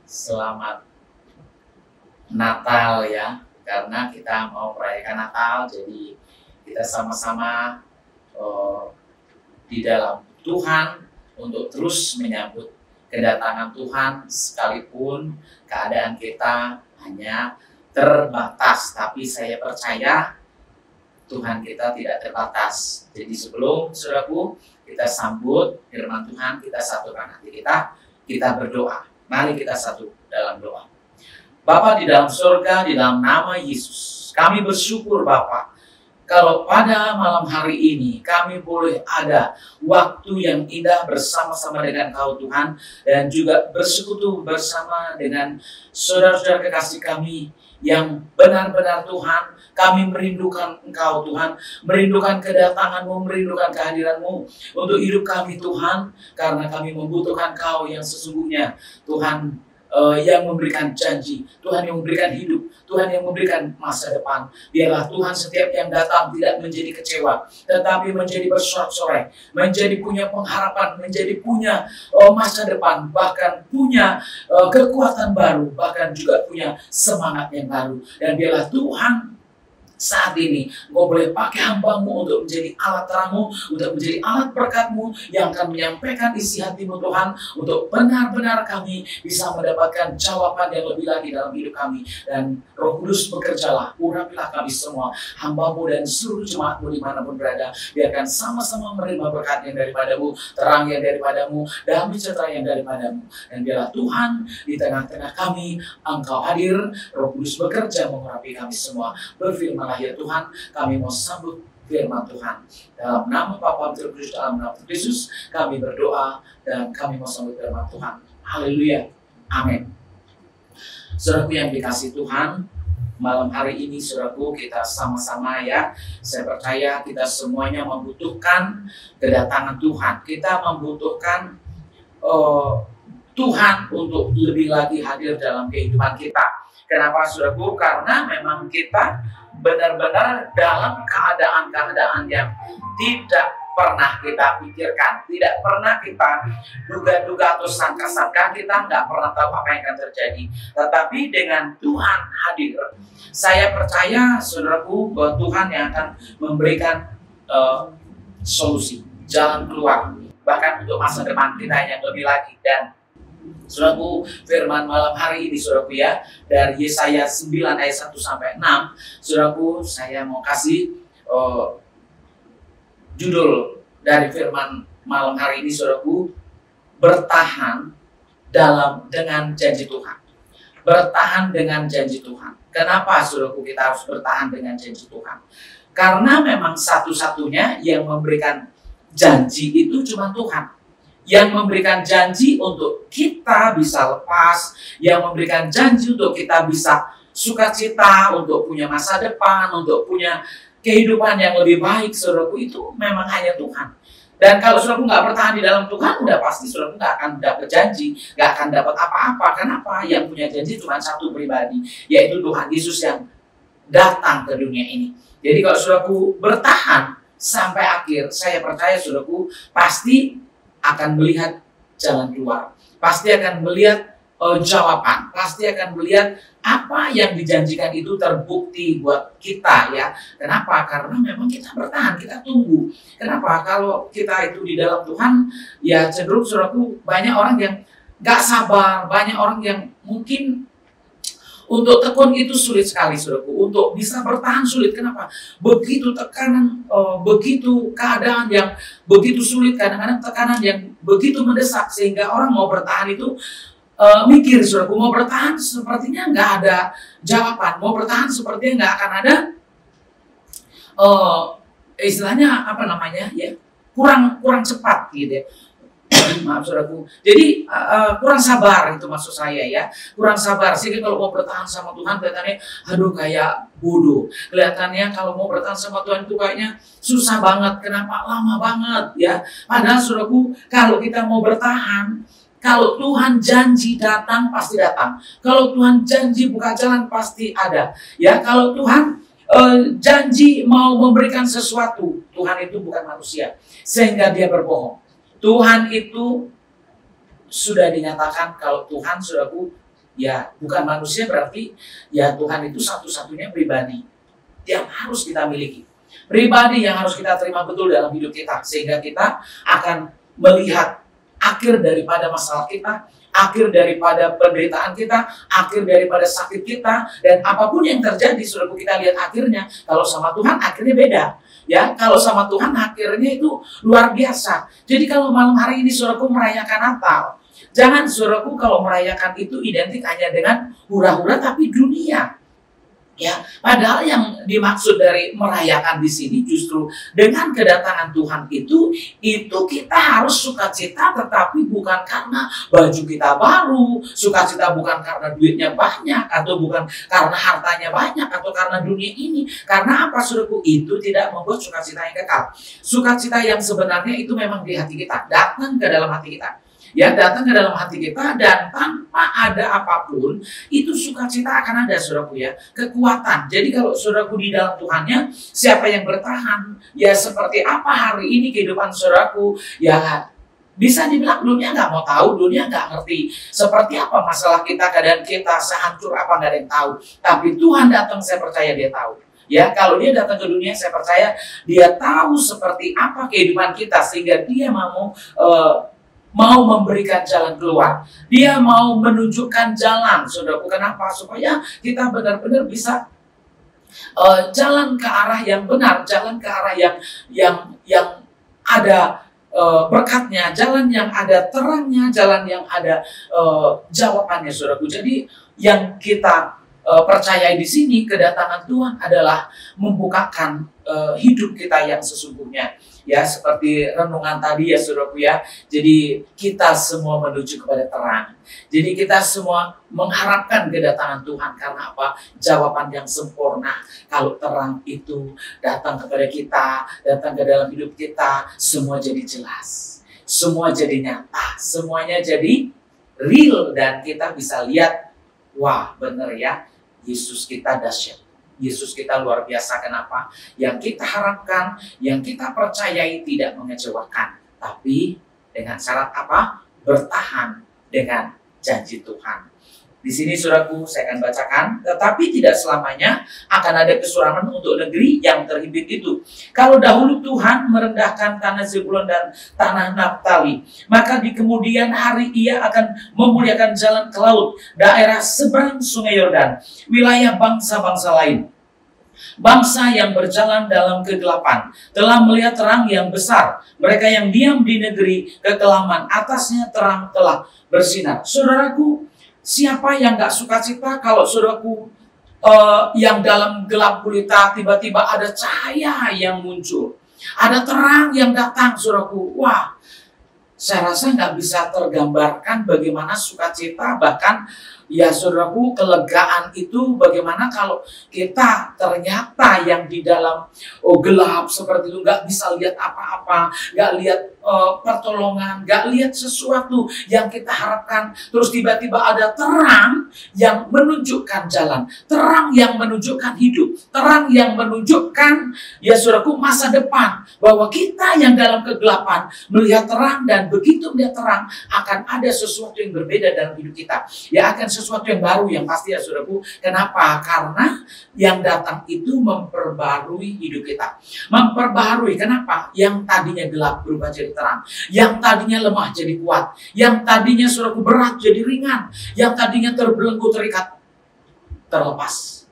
Selamat Natal ya, karena kita mau merayakan Natal, jadi kita sama-sama di dalam Tuhan untuk terus menyambut kedatangan Tuhan sekalipun keadaan kita hanya terbatas, tapi saya percaya Tuhan kita tidak terbatas. Jadi sebelum saudaraku kita sambut firman Tuhan, kita satukan hati kita berdoa. Mari kita satu dalam doa. Bapa di dalam surga, di dalam nama Yesus, kami bersyukur Bapa, kalau pada malam hari ini kami boleh ada waktu yang indah bersama-sama dengan Kau Tuhan, dan juga bersekutu bersama dengan saudara-saudara kekasih kami yang benar-benar Tuhan, kami merindukan Engkau Tuhan, merindukan kedatangan-Mu, merindukan kehadiran-Mu untuk hidup kami Tuhan, karena kami membutuhkan Kau yang sesungguhnya Tuhan, yang memberikan janji, Tuhan yang memberikan hidup, Tuhan yang memberikan masa depan. Biarlah Tuhan setiap yang datang tidak menjadi kecewa, tetapi menjadi bersorak-sorai, menjadi punya pengharapan, menjadi punya masa depan, bahkan punya kekuatan baru, bahkan juga punya semangat yang baru. Dan biarlah Tuhan saat ini Engkau boleh pakai hamba-Mu untuk menjadi alat terang-Mu, untuk menjadi alat berkat-Mu yang akan menyampaikan isi hati-Mu Tuhan, untuk benar-benar kami bisa mendapatkan jawaban yang lebih lagi dalam hidup kami. Dan Roh Kudus bekerjalah, urapilah kami semua, hamba-Mu dan seluruh jemaat-Mu dimanapun berada. Biarkan sama-sama menerima berkat yang daripada-Mu, terang yang daripada-Mu, damai sejahtera yang daripada-Mu. Dan biarlah Tuhan di tengah-tengah kami Engkau hadir, Roh Kudus bekerja mengurapi kami semua. Berfirman ya Tuhan, kami mau sambut firman Tuhan. Dalam nama Bapa, Putra, Kudus, dalam nama Yesus, kami berdoa dan kami mau sambut firman Tuhan. Haleluya. Amin. Saudaraku yang dikasih Tuhan, malam hari ini saudaraku kita sama-sama ya, saya percaya kita semuanya membutuhkan kedatangan Tuhan. Kita membutuhkan Tuhan untuk lebih lagi hadir dalam kehidupan kita. Kenapa saudaraku? Karena memang kita benar-benar dalam keadaan-keadaan yang tidak pernah kita pikirkan, tidak pernah kita duga-duga atau sangka-sangka, kita nggak pernah tahu apa yang akan terjadi. Tetapi dengan Tuhan hadir, saya percaya saudaraku bahwa Tuhan yang akan memberikan solusi, jalan keluar, bahkan untuk masa depan kita yang lebih lagi. Dan saudaraku, firman malam hari ini saudaraku ya, dari Yesaya 9 ayat 1 sampai 6, saudaraku saya mau kasih judul dari firman malam hari ini saudaraku, bertahan dengan janji Tuhan. Bertahan dengan janji Tuhan. Kenapa saudaraku kita harus bertahan dengan janji Tuhan? Karena memang satu-satunya yang memberikan janji itu cuma Tuhan. Yang memberikan janji untuk kita bisa lepas, yang memberikan janji untuk kita bisa sukacita, untuk punya masa depan, untuk punya kehidupan yang lebih baik, saudaraku, itu memang hanya Tuhan. Dan kalau saudaraku nggak bertahan di dalam Tuhan, udah pasti saudaraku nggak akan dapat janji, nggak akan dapat apa-apa. Kenapa? Yang punya janji cuma satu pribadi, yaitu Tuhan Yesus yang datang ke dunia ini. Jadi kalau saudaraku bertahan sampai akhir, saya percaya saudaraku pasti akan melihat jalan keluar, pasti akan melihat jawaban, pasti akan melihat apa yang dijanjikan itu terbukti buat kita ya. Kenapa? Karena memang kita bertahan, kita tunggu. Kenapa? Kalau kita itu di dalam Tuhan, ya cenderung saudaraku banyak orang yang gak sabar, banyak orang yang mungkin untuk tekun itu sulit sekali saudaraku, untuk bisa bertahan sulit. Kenapa? Begitu tekanan, begitu keadaan yang begitu sulit, kadang-kadang tekanan yang begitu mendesak, sehingga orang mau bertahan itu mikir saudaraku, mau bertahan sepertinya nggak ada jawaban, mau bertahan sepertinya nggak akan ada istilahnya apa namanya ya, kurang cepat gitu ya. Maaf saudaraku, jadi kurang sabar itu maksud saya ya, kurang sabar. Sehingga kalau mau bertahan sama Tuhan kelihatannya aduh kayak bodoh, kelihatannya kalau mau bertahan sama Tuhan itu kayaknya susah banget, kenapa lama banget ya. Padahal saudaraku, kalau kita mau bertahan, kalau Tuhan janji datang pasti datang, kalau Tuhan janji buka jalan pasti ada ya. Kalau Tuhan janji mau memberikan sesuatu, Tuhan itu bukan manusia sehingga dia berbohong. Tuhan itu sudah dinyatakan kalau Tuhan saudaraku Ya, bukan manusia berarti ya Tuhan itu satu-satunya pribadi yang harus kita miliki. Pribadi yang harus kita terima betul dalam hidup kita. Sehingga kita akan melihat akhir daripada masalah kita, akhir daripada penderitaan kita, akhir daripada sakit kita, dan apapun yang terjadi, saudaraku, kita lihat akhirnya. Kalau sama Tuhan akhirnya beda. Ya, kalau sama Tuhan akhirnya itu luar biasa. Jadi kalau malam hari ini saudaraku merayakan Natal, jangan saudaraku kalau merayakan itu identik hanya dengan hura-hura tapi dunia. Ya, padahal yang dimaksud dari merayakan di sini justru dengan kedatangan Tuhan itu kita harus sukacita, tetapi bukan karena baju kita baru, sukacita bukan karena duitnya banyak, atau bukan karena hartanya banyak, atau karena dunia ini. Karena apa, saudaraku? Itu tidak membuat sukacita yang kekal. Sukacita yang sebenarnya itu memang di hati kita, datang ke dalam hati kita. Ya, datang ke dalam hati kita, dan tanpa ada apapun itu sukacita akan ada, saudaraku, ya, kekuatan. Jadi kalau saudaraku di dalam Tuhannya, siapa yang bertahan, ya seperti apa hari ini kehidupan saudaraku, ya bisa dibilang dunia nggak mau tahu, dunia nggak ngerti seperti apa masalah kita, keadaan kita sehancur apa, nggak ada yang tahu. Tapi Tuhan datang, saya percaya dia tahu. Ya, kalau dia datang ke dunia, saya percaya dia tahu seperti apa kehidupan kita, sehingga dia mau memberikan jalan keluar. Dia mau menunjukkan jalan, saudaraku. Kenapa? Supaya kita benar-benar bisa jalan ke arah yang benar, jalan ke arah yang ada berkatnya, jalan yang ada terangnya, jalan yang ada jawabannya, saudaraku. Jadi yang kita percayai di sini, kedatangan Tuhan adalah membukakan hidup kita yang sesungguhnya. Ya, seperti renungan tadi ya, saudaraku, ya. Jadi kita semua menuju kepada terang. Jadi kita semua mengharapkan kedatangan Tuhan. Karena apa? Jawaban yang sempurna. Kalau terang itu datang kepada kita, datang ke dalam hidup kita, semua jadi jelas. Semua jadi nyata. Semuanya jadi real. Dan kita bisa lihat, wah, bener ya, Yesus kita dahsyat. Yesus kita luar biasa. Kenapa? Yang kita harapkan, yang kita percayai tidak mengecewakan. Tapi dengan syarat apa? Bertahan dengan janji Tuhan. Di sini, saudaraku, saya akan bacakan. Tetapi tidak selamanya akan ada kesuraman untuk negeri yang terhimpit itu. Kalau dahulu Tuhan merendahkan tanah Zebulon dan tanah Naftali, maka di kemudian hari ia akan memuliakan jalan ke laut, daerah seberang sungai Yordan, wilayah bangsa-bangsa lain. Bangsa yang berjalan dalam kegelapan telah melihat terang yang besar. Mereka yang diam di negeri kekelaman, atasnya terang telah bersinar. Saudaraku, siapa yang gak suka cita kalau saudaraku yang dalam gelap gulita tiba-tiba ada cahaya yang muncul, ada terang yang datang, saudaraku. Wah, saya rasa nggak bisa tergambarkan bagaimana sukacita, bahkan ya saudaraku, kelegaan itu bagaimana kalau kita ternyata yang di dalam gelap seperti itu nggak bisa lihat apa-apa, nggak lihat pertolongan, nggak lihat sesuatu yang kita harapkan, terus tiba-tiba ada terang yang menunjukkan jalan, terang yang menunjukkan hidup, terang yang menunjukkan ya saudaraku masa depan, bahwa kita yang dalam kegelapan melihat terang, dan begitu melihat terang akan ada sesuatu yang berbeda dalam hidup kita, ya akan sesuatu yang baru yang pasti ya saudaraku. Kenapa? Karena yang datang itu memperbarui hidup kita, memperbarui. Kenapa? Yang tadinya gelap berubah jadi terang, yang tadinya lemah jadi kuat, yang tadinya saudaraku berat jadi ringan, yang tadinya terbelenggu terikat terlepas.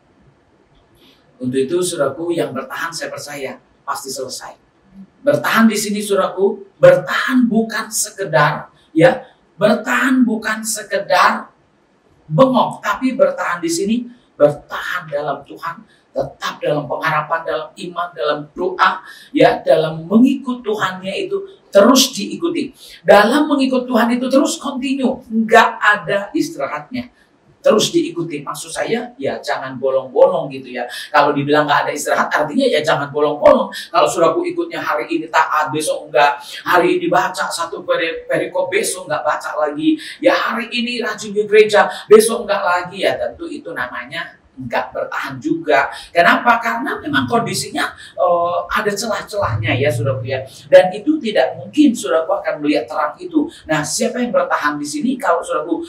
Untuk itu saudaraku, yang bertahan saya percaya pasti selesai. Bertahan di sini saudaraku, bertahan bukan sekedar ya, bertahan bukan sekedar bengong, tapi bertahan di sini, bertahan dalam Tuhan, tetap dalam pengharapan, dalam iman, dalam doa, ya, dalam mengikut Tuhannya itu terus diikuti. Dalam mengikut Tuhan itu terus continue, nggak ada istirahatnya. Terus diikuti, maksud saya ya jangan bolong-bolong gitu ya. Kalau dibilang nggak ada istirahat, artinya ya jangan bolong-bolong. Kalau saudaraku ikutnya hari ini taat, besok enggak, hari ini baca satu perikop, besok enggak baca lagi, ya hari ini rajin di gereja, besok enggak lagi, ya tentu itu namanya enggak bertahan juga. Kenapa? Karena memang kondisinya ada celah-celahnya ya saudaraku ya. Dan itu tidak mungkin saudaraku akan melihat terang itu. Nah, siapa yang bertahan di sini? Kalau saudaraku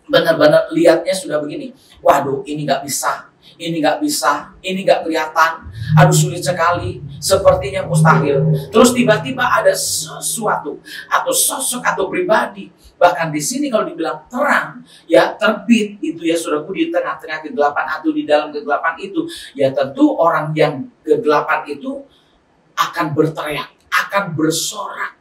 benar-benar lihatnya sudah begini. Waduh, ini nggak bisa, ini nggak bisa, ini nggak kelihatan. Aduh, sulit sekali, sepertinya mustahil. Terus tiba-tiba ada sesuatu atau sosok atau pribadi. Bahkan di sini kalau dibilang terang, ya terbit itu ya saudaraku, di tengah-tengah kegelapan atau di dalam kegelapan itu, ya tentu orang yang kegelapan itu akan berteriak, akan bersorak.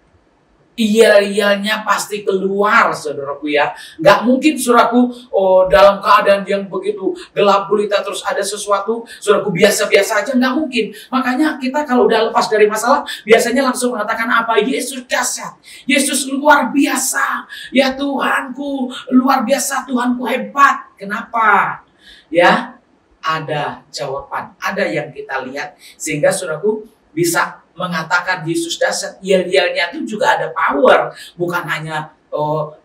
Iya-iyanya pasti keluar, saudaraku ya. Nggak mungkin saudaraku dalam keadaan yang begitu gelap gulita terus ada sesuatu, saudaraku biasa-biasa aja, nggak mungkin. Makanya kita kalau udah lepas dari masalah, biasanya langsung mengatakan apa? Yesus dahsyat, Yesus luar biasa, ya Tuhanku luar biasa, Tuhanku hebat. Kenapa? Ya, ada jawaban, ada yang kita lihat sehingga saudaraku bisa mengatakan Yesus dahsyat. Yel-yelnya itu juga ada power, bukan hanya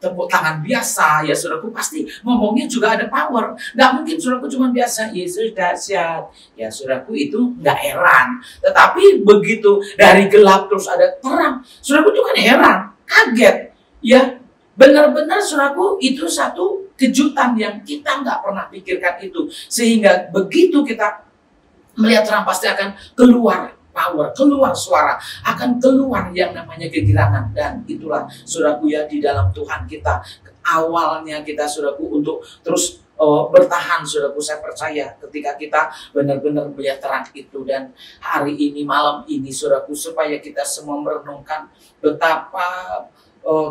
tepuk tangan biasa ya saudaraku, pasti ngomongnya juga ada power. Nggak mungkin saudaraku cuma biasa Yesus dahsyat ya saudaraku, itu nggak heran. Tetapi begitu dari gelap terus ada terang, saudaraku itu kan heran, kaget ya. Benar-benar saudaraku itu satu kejutan yang kita nggak pernah pikirkan itu, sehingga begitu kita melihat terang pasti akan keluar power, keluar suara, akan keluar yang namanya kegirangan. Dan itulah saudaraku ya, di dalam Tuhan kita awalnya kita saudaraku untuk terus bertahan saudaraku. Saya percaya ketika kita benar-benar melihat terang itu, dan hari ini malam ini saudaraku, supaya kita semua merenungkan betapa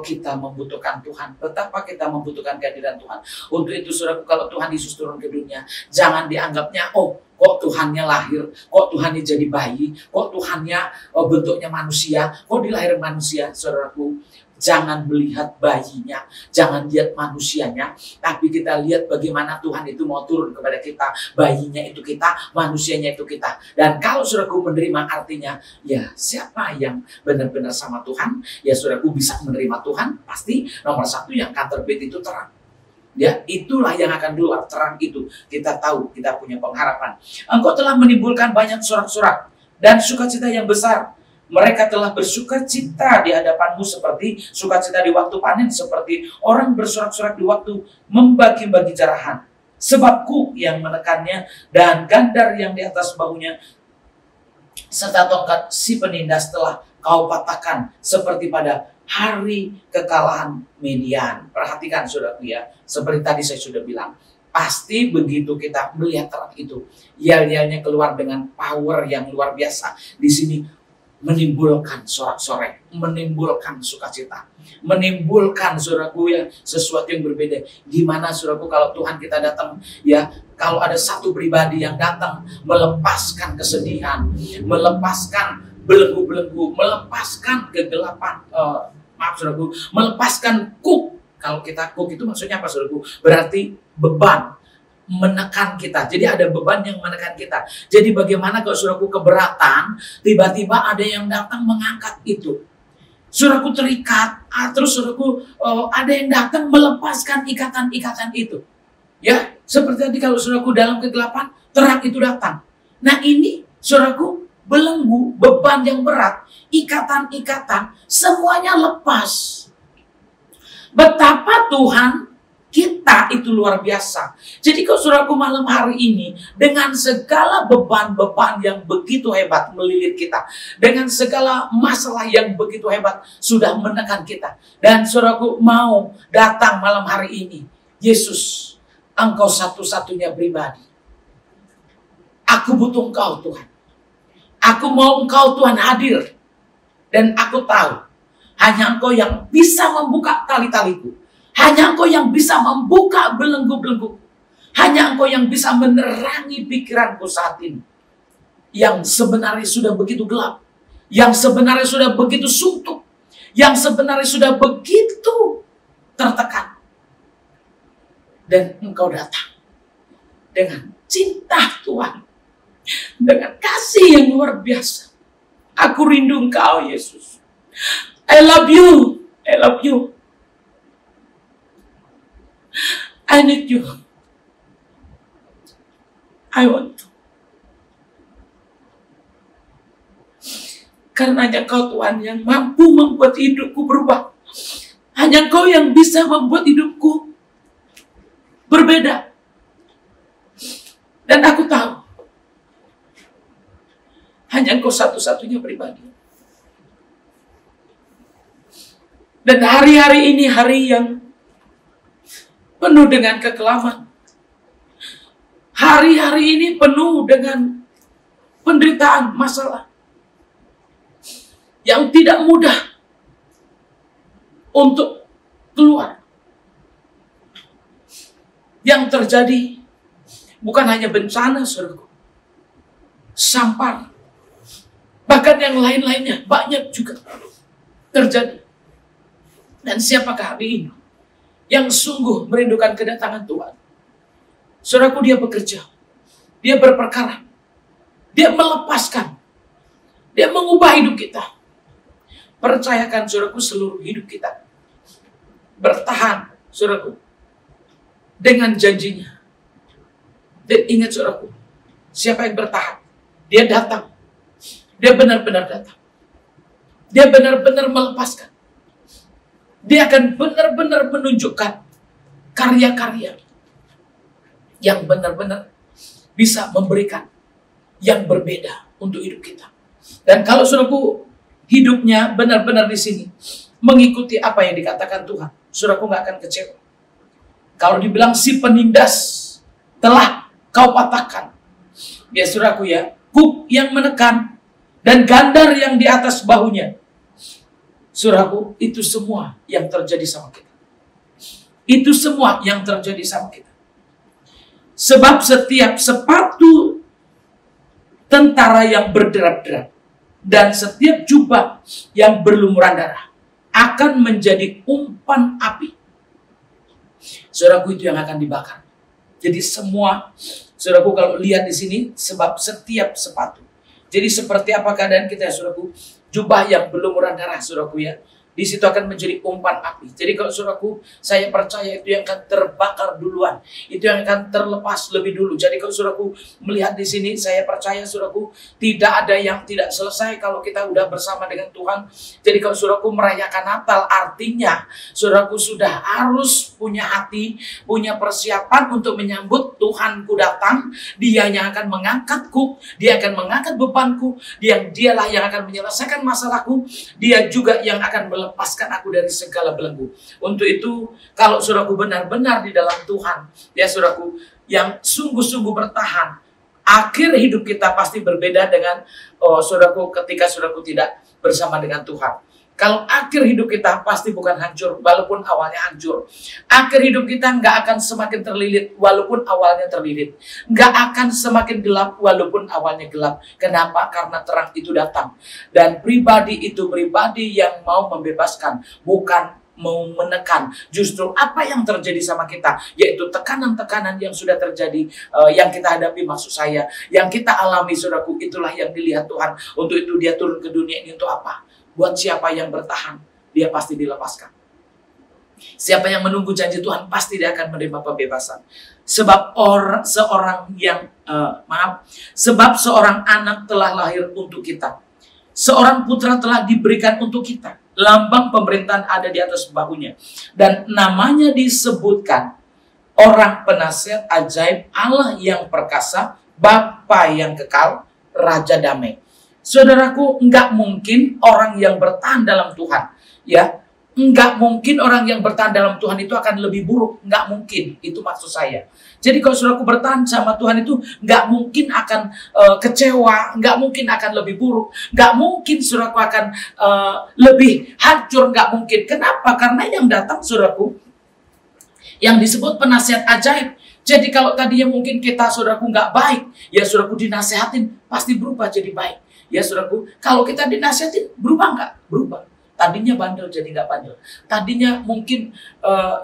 kita membutuhkan Tuhan, betapa kita membutuhkan kehadiran Tuhan. Untuk itu saudaraku, kalau Tuhan Yesus turun ke dunia, jangan dianggapnya kok Tuhannya lahir, kok Tuhannya jadi bayi, kok Tuhannya bentuknya manusia, kok dilahirkan manusia. Saudaraku, jangan melihat bayinya, jangan lihat manusianya, tapi kita lihat bagaimana Tuhan itu mau turun kepada kita. Bayinya itu kita, manusianya itu kita. Dan kalau saudaraku menerima, artinya ya siapa yang benar-benar sama Tuhan, ya saudaraku bisa menerima Tuhan, pasti nomor satu yang akan terbit itu terang. Ya, itulah yang akan keluar, terang itu. Kita tahu, kita punya pengharapan. Engkau telah menimbulkan banyak sorak-sorak dan sukacita yang besar. Mereka telah bersukacita di hadapanmu seperti sukacita di waktu panen, seperti orang bersorak-sorak di waktu membagi-bagi jarahan. Sebab kuk yang menekannya dan gandar yang di atas bahunya, serta tongkat si penindas telah kau patahkan seperti pada hari kekalahan Midian. Perhatikan saudaraku ya, seperti tadi saya sudah bilang, pasti begitu kita melihat terang itu, yel-yelnya keluar dengan power yang luar biasa. Di sini menimbulkan sorak-sorai, menimbulkan sukacita, menimbulkan saudaraku ya sesuatu yang berbeda. Gimana saudaraku kalau Tuhan kita datang ya, kalau ada satu pribadi yang datang melepaskan kesedihan, melepaskan belenggu-belenggu, melepaskan kegelapan, maaf saudaraku, melepaskan kuk. Kalau kita kuk itu maksudnya apa saudaraku? Berarti beban menekan kita. Jadi ada beban yang menekan kita. Jadi bagaimana kalau saudaraku keberatan, tiba-tiba ada yang datang mengangkat itu. Saudaraku terikat, terus saudaraku ada yang datang melepaskan ikatan-ikatan itu. Ya, seperti tadi kalau saudaraku dalam kegelapan, terang itu datang. Nah ini saudaraku, belenggu, beban yang berat, ikatan-ikatan, semuanya lepas. Betapa Tuhan kita itu luar biasa. Jadi kalau saudaraku malam hari ini, dengan segala beban-beban yang begitu hebat melilit kita, dengan segala masalah yang begitu hebat sudah menekan kita, dan saudaraku mau datang malam hari ini, Yesus, Engkau satu-satunya pribadi. Aku butuh Engkau Tuhan. Aku mau Engkau Tuhan hadir. Dan aku tahu hanya Engkau yang bisa membuka tali-taliku. Hanya Engkau yang bisa membuka belenggu-belenggu. Hanya Engkau yang bisa menerangi pikiranku saat ini. Yang sebenarnya sudah begitu gelap. Yang sebenarnya sudah begitu suntuk. Yang sebenarnya sudah begitu tertekan. Dan Engkau datang dengan cinta Tuhan. Dengan kasih yang luar biasa. Aku rindu Engkau Yesus. I love you. I love you. I need you. I want you. Karena hanya Kau Tuhan yang mampu membuat hidupku berubah. Hanya Kau yang bisa membuat hidupku berbeda. Dan aku tahu, hanya Engkau satu-satunya pribadi. Dan hari-hari ini hari yang penuh dengan kekelaman. Hari-hari ini penuh dengan penderitaan, masalah. Yang tidak mudah untuk keluar. Yang terjadi bukan hanya bencana, saudaraku. Sampar. Bahkan yang lain-lainnya banyak juga terjadi. Dan siapakah hari ini yang sungguh merindukan kedatangan Tuhan? Saudaraku, dia bekerja. Dia berperkara. Dia melepaskan. Dia mengubah hidup kita. Percayakan, saudaraku, seluruh hidup kita. Bertahan, saudaraku. Dengan janjinya. Dan ingat, saudaraku. Siapa yang bertahan? Dia datang. Dia benar-benar datang. Dia benar-benar melepaskan. Dia akan benar-benar menunjukkan karya-karya yang benar-benar bisa memberikan yang berbeda untuk hidup kita. Dan kalau saudaraku hidupnya benar-benar di sini mengikuti apa yang dikatakan Tuhan, saudaraku nggak akan kecewa. Kalau dibilang si penindas telah kau patahkan, ya saudaraku ya, kuk yang menekan dan gandar yang di atas bahunya. Saudaraku, itu semua yang terjadi sama kita. Itu semua yang terjadi sama kita. Sebab setiap sepatu tentara yang berderap-derap dan setiap jubah yang berlumuran darah akan menjadi umpan api. Saudaraku, itu yang akan dibakar. Jadi semua, saudaraku kalau lihat di sini, sebab setiap sepatu. Jadi seperti apa keadaan kita ya saudaraku? Jubah yang berlumuran darah, saudaraku ya. Di situ akan menjadi umpan api. Jadi kalau saudaraku, saya percaya itu yang akan terbakar duluan. Itu yang akan terlepas lebih dulu. Jadi kalau saudaraku melihat di sini, saya percaya saudaraku, tidak ada yang tidak selesai kalau kita udah bersama dengan Tuhan. Jadi kalau saudaraku merayakan Natal, artinya saudaraku sudah harus punya hati, punya persiapan untuk menyambut Tuhanku datang. Dia yang akan mengangkatku, dia akan mengangkat bebanku, dialah yang akan menyelesaikan masalahku, dia juga yang akan lepaskan aku dari segala belenggu. Untuk itu, kalau saudaraku benar-benar di dalam Tuhan, ya saudaraku, yang sungguh-sungguh bertahan, akhir hidup kita pasti berbeda dengan saudaraku ketika saudaraku tidak bersama dengan Tuhan. Kalau akhir hidup kita pasti bukan hancur, walaupun awalnya hancur. Akhir hidup kita nggak akan semakin terlilit, walaupun awalnya terlilit. Nggak akan semakin gelap, walaupun awalnya gelap. Kenapa? Karena terang itu datang. Dan pribadi itu pribadi yang mau membebaskan, bukan mau menekan. Justru apa yang terjadi sama kita, yaitu tekanan-tekanan yang sudah terjadi, yang kita hadapi, maksud saya, yang kita alami, saudaraku, itulah yang dilihat Tuhan. Untuk itu dia turun ke dunia ini untuk apa? Buat siapa yang bertahan, dia pasti dilepaskan. Siapa yang menunggu janji Tuhan, pasti dia akan menerima pembebasan. Sebab seorang anak telah lahir untuk kita. Seorang putra telah diberikan untuk kita. Lambang pemerintahan ada di atas bahunya. Dan namanya disebutkan orang penasihat ajaib, Allah yang perkasa, Bapa yang kekal, Raja damai. Saudaraku, enggak mungkin orang yang bertahan dalam Tuhan, ya, enggak mungkin orang yang bertahan dalam Tuhan itu akan lebih buruk, enggak mungkin, itu maksud saya. Jadi kalau saudaraku bertahan sama Tuhan itu enggak mungkin akan kecewa, enggak mungkin akan lebih buruk, enggak mungkin saudaraku akan lebih hancur, enggak mungkin. Kenapa? Karena yang datang saudaraku, yang disebut penasihat ajaib. Jadi kalau tadinya mungkin kita saudaraku enggak baik, ya saudaraku dinasehatin pasti berubah jadi baik. Ya saudaraku, kalau kita dinasihatin, berubah nggak? Berubah. Tadinya bandel jadi nggak bandel. Tadinya mungkin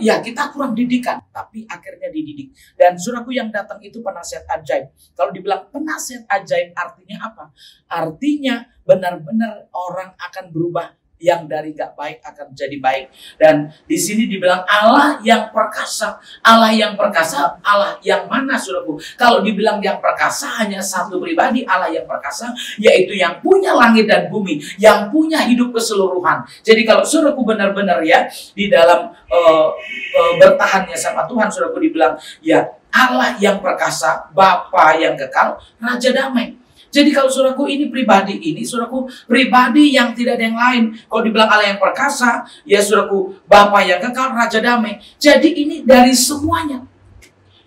ya kita kurang didikan, tapi akhirnya dididik. Dan saudaraku, yang datang itu penasihat ajaib. Kalau dibilang penasihat ajaib artinya apa? Artinya benar-benar orang akan berubah yang dari gak baik akan jadi baik. Dan di sini dibilang Allah yang perkasa. Allah yang perkasa, Allah yang mana saudaraku? Kalau dibilang yang perkasa hanya satu pribadi, Allah yang perkasa, yaitu yang punya langit dan bumi, yang punya hidup keseluruhan. Jadi kalau saudaraku benar-benar ya di dalam bertahannya sama Tuhan, saudaraku dibilang ya Allah yang perkasa, Bapa yang kekal, Raja damai. Jadi kalau saudaraku ini pribadi ini, saudaraku pribadi yang tidak ada yang lain. Kalau dibilang Allah yang perkasa, ya saudaraku Bapa yang kekal, Raja damai. Jadi ini dari semuanya.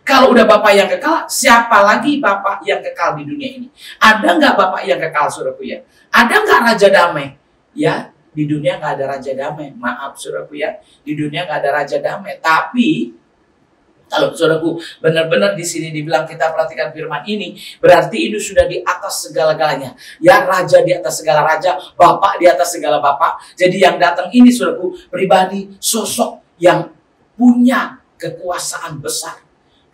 Kalau udah Bapa yang kekal, siapa lagi Bapa yang kekal di dunia ini? Ada nggak Bapa yang kekal saudaraku ya? Ada nggak Raja damai? Ya, di dunia nggak ada Raja damai. Maaf saudaraku ya, di dunia nggak ada Raja damai. Tapi kalau saudaraku benar-benar di sini dibilang, kita perhatikan firman ini, berarti itu sudah di atas segala-galanya. Ya, Raja di atas segala raja, Bapak di atas segala bapak. Jadi yang datang ini saudaraku pribadi, sosok yang punya kekuasaan besar.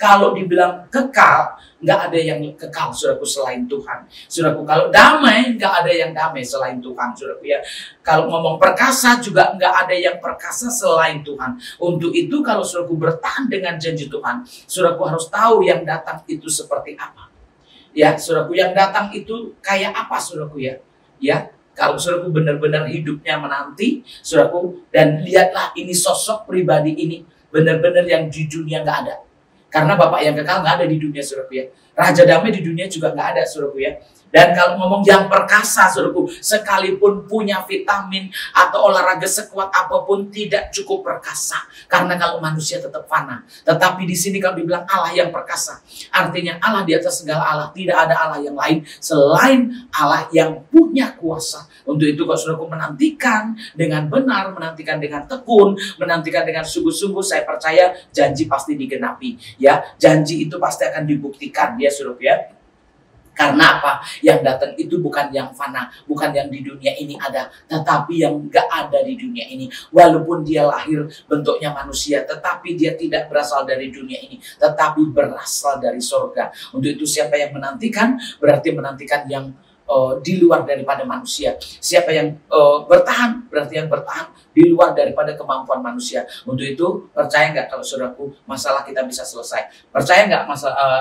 Kalau dibilang kekal, nggak ada yang kekal saudaraku selain Tuhan. Saudaraku kalau damai, nggak ada yang damai selain Tuhan saudaraku ya. Kalau ngomong perkasa juga nggak ada yang perkasa selain Tuhan. Untuk itu kalau saudaraku bertahan dengan janji Tuhan, saudaraku harus tahu yang datang itu seperti apa. Ya, saudaraku yang datang itu kayak apa saudaraku ya. Ya, kalau saudaraku benar-benar hidupnya menanti, saudaraku, dan lihatlah ini sosok pribadi ini benar-benar yang di dunia nggak ada. Karena Bapak yang kekal nggak ada di dunia saudaraku ya. Raja damai di dunia juga nggak ada saudaraku ya. Dan kalau ngomong yang perkasa saudaraku, sekalipun punya vitamin atau olahraga sekuat apapun tidak cukup perkasa. Karena kalau manusia tetap fana. Tetapi di sini kalau dibilang Allah yang perkasa, artinya Allah di atas segala Allah. Tidak ada Allah yang lain selain Allah yang punya kuasa. Untuk itu kalau saudaraku menantikan dengan benar, menantikan dengan tekun, menantikan dengan sungguh-sungguh, saya percaya janji pasti digenapi. Ya, janji itu pasti akan dibuktikan ya saudaraku ya. Karena apa? Yang datang itu bukan yang fana, bukan yang di dunia ini ada, tetapi yang gak ada di dunia ini. Walaupun dia lahir bentuknya manusia, tetapi dia tidak berasal dari dunia ini, tetapi berasal dari sorga. Untuk itu siapa yang menantikan, berarti menantikan yang di luar daripada manusia. Siapa yang bertahan, berarti yang bertahan di luar daripada kemampuan manusia. Untuk itu, percaya nggak kalau saudaraku masalah kita bisa selesai? Percaya nggak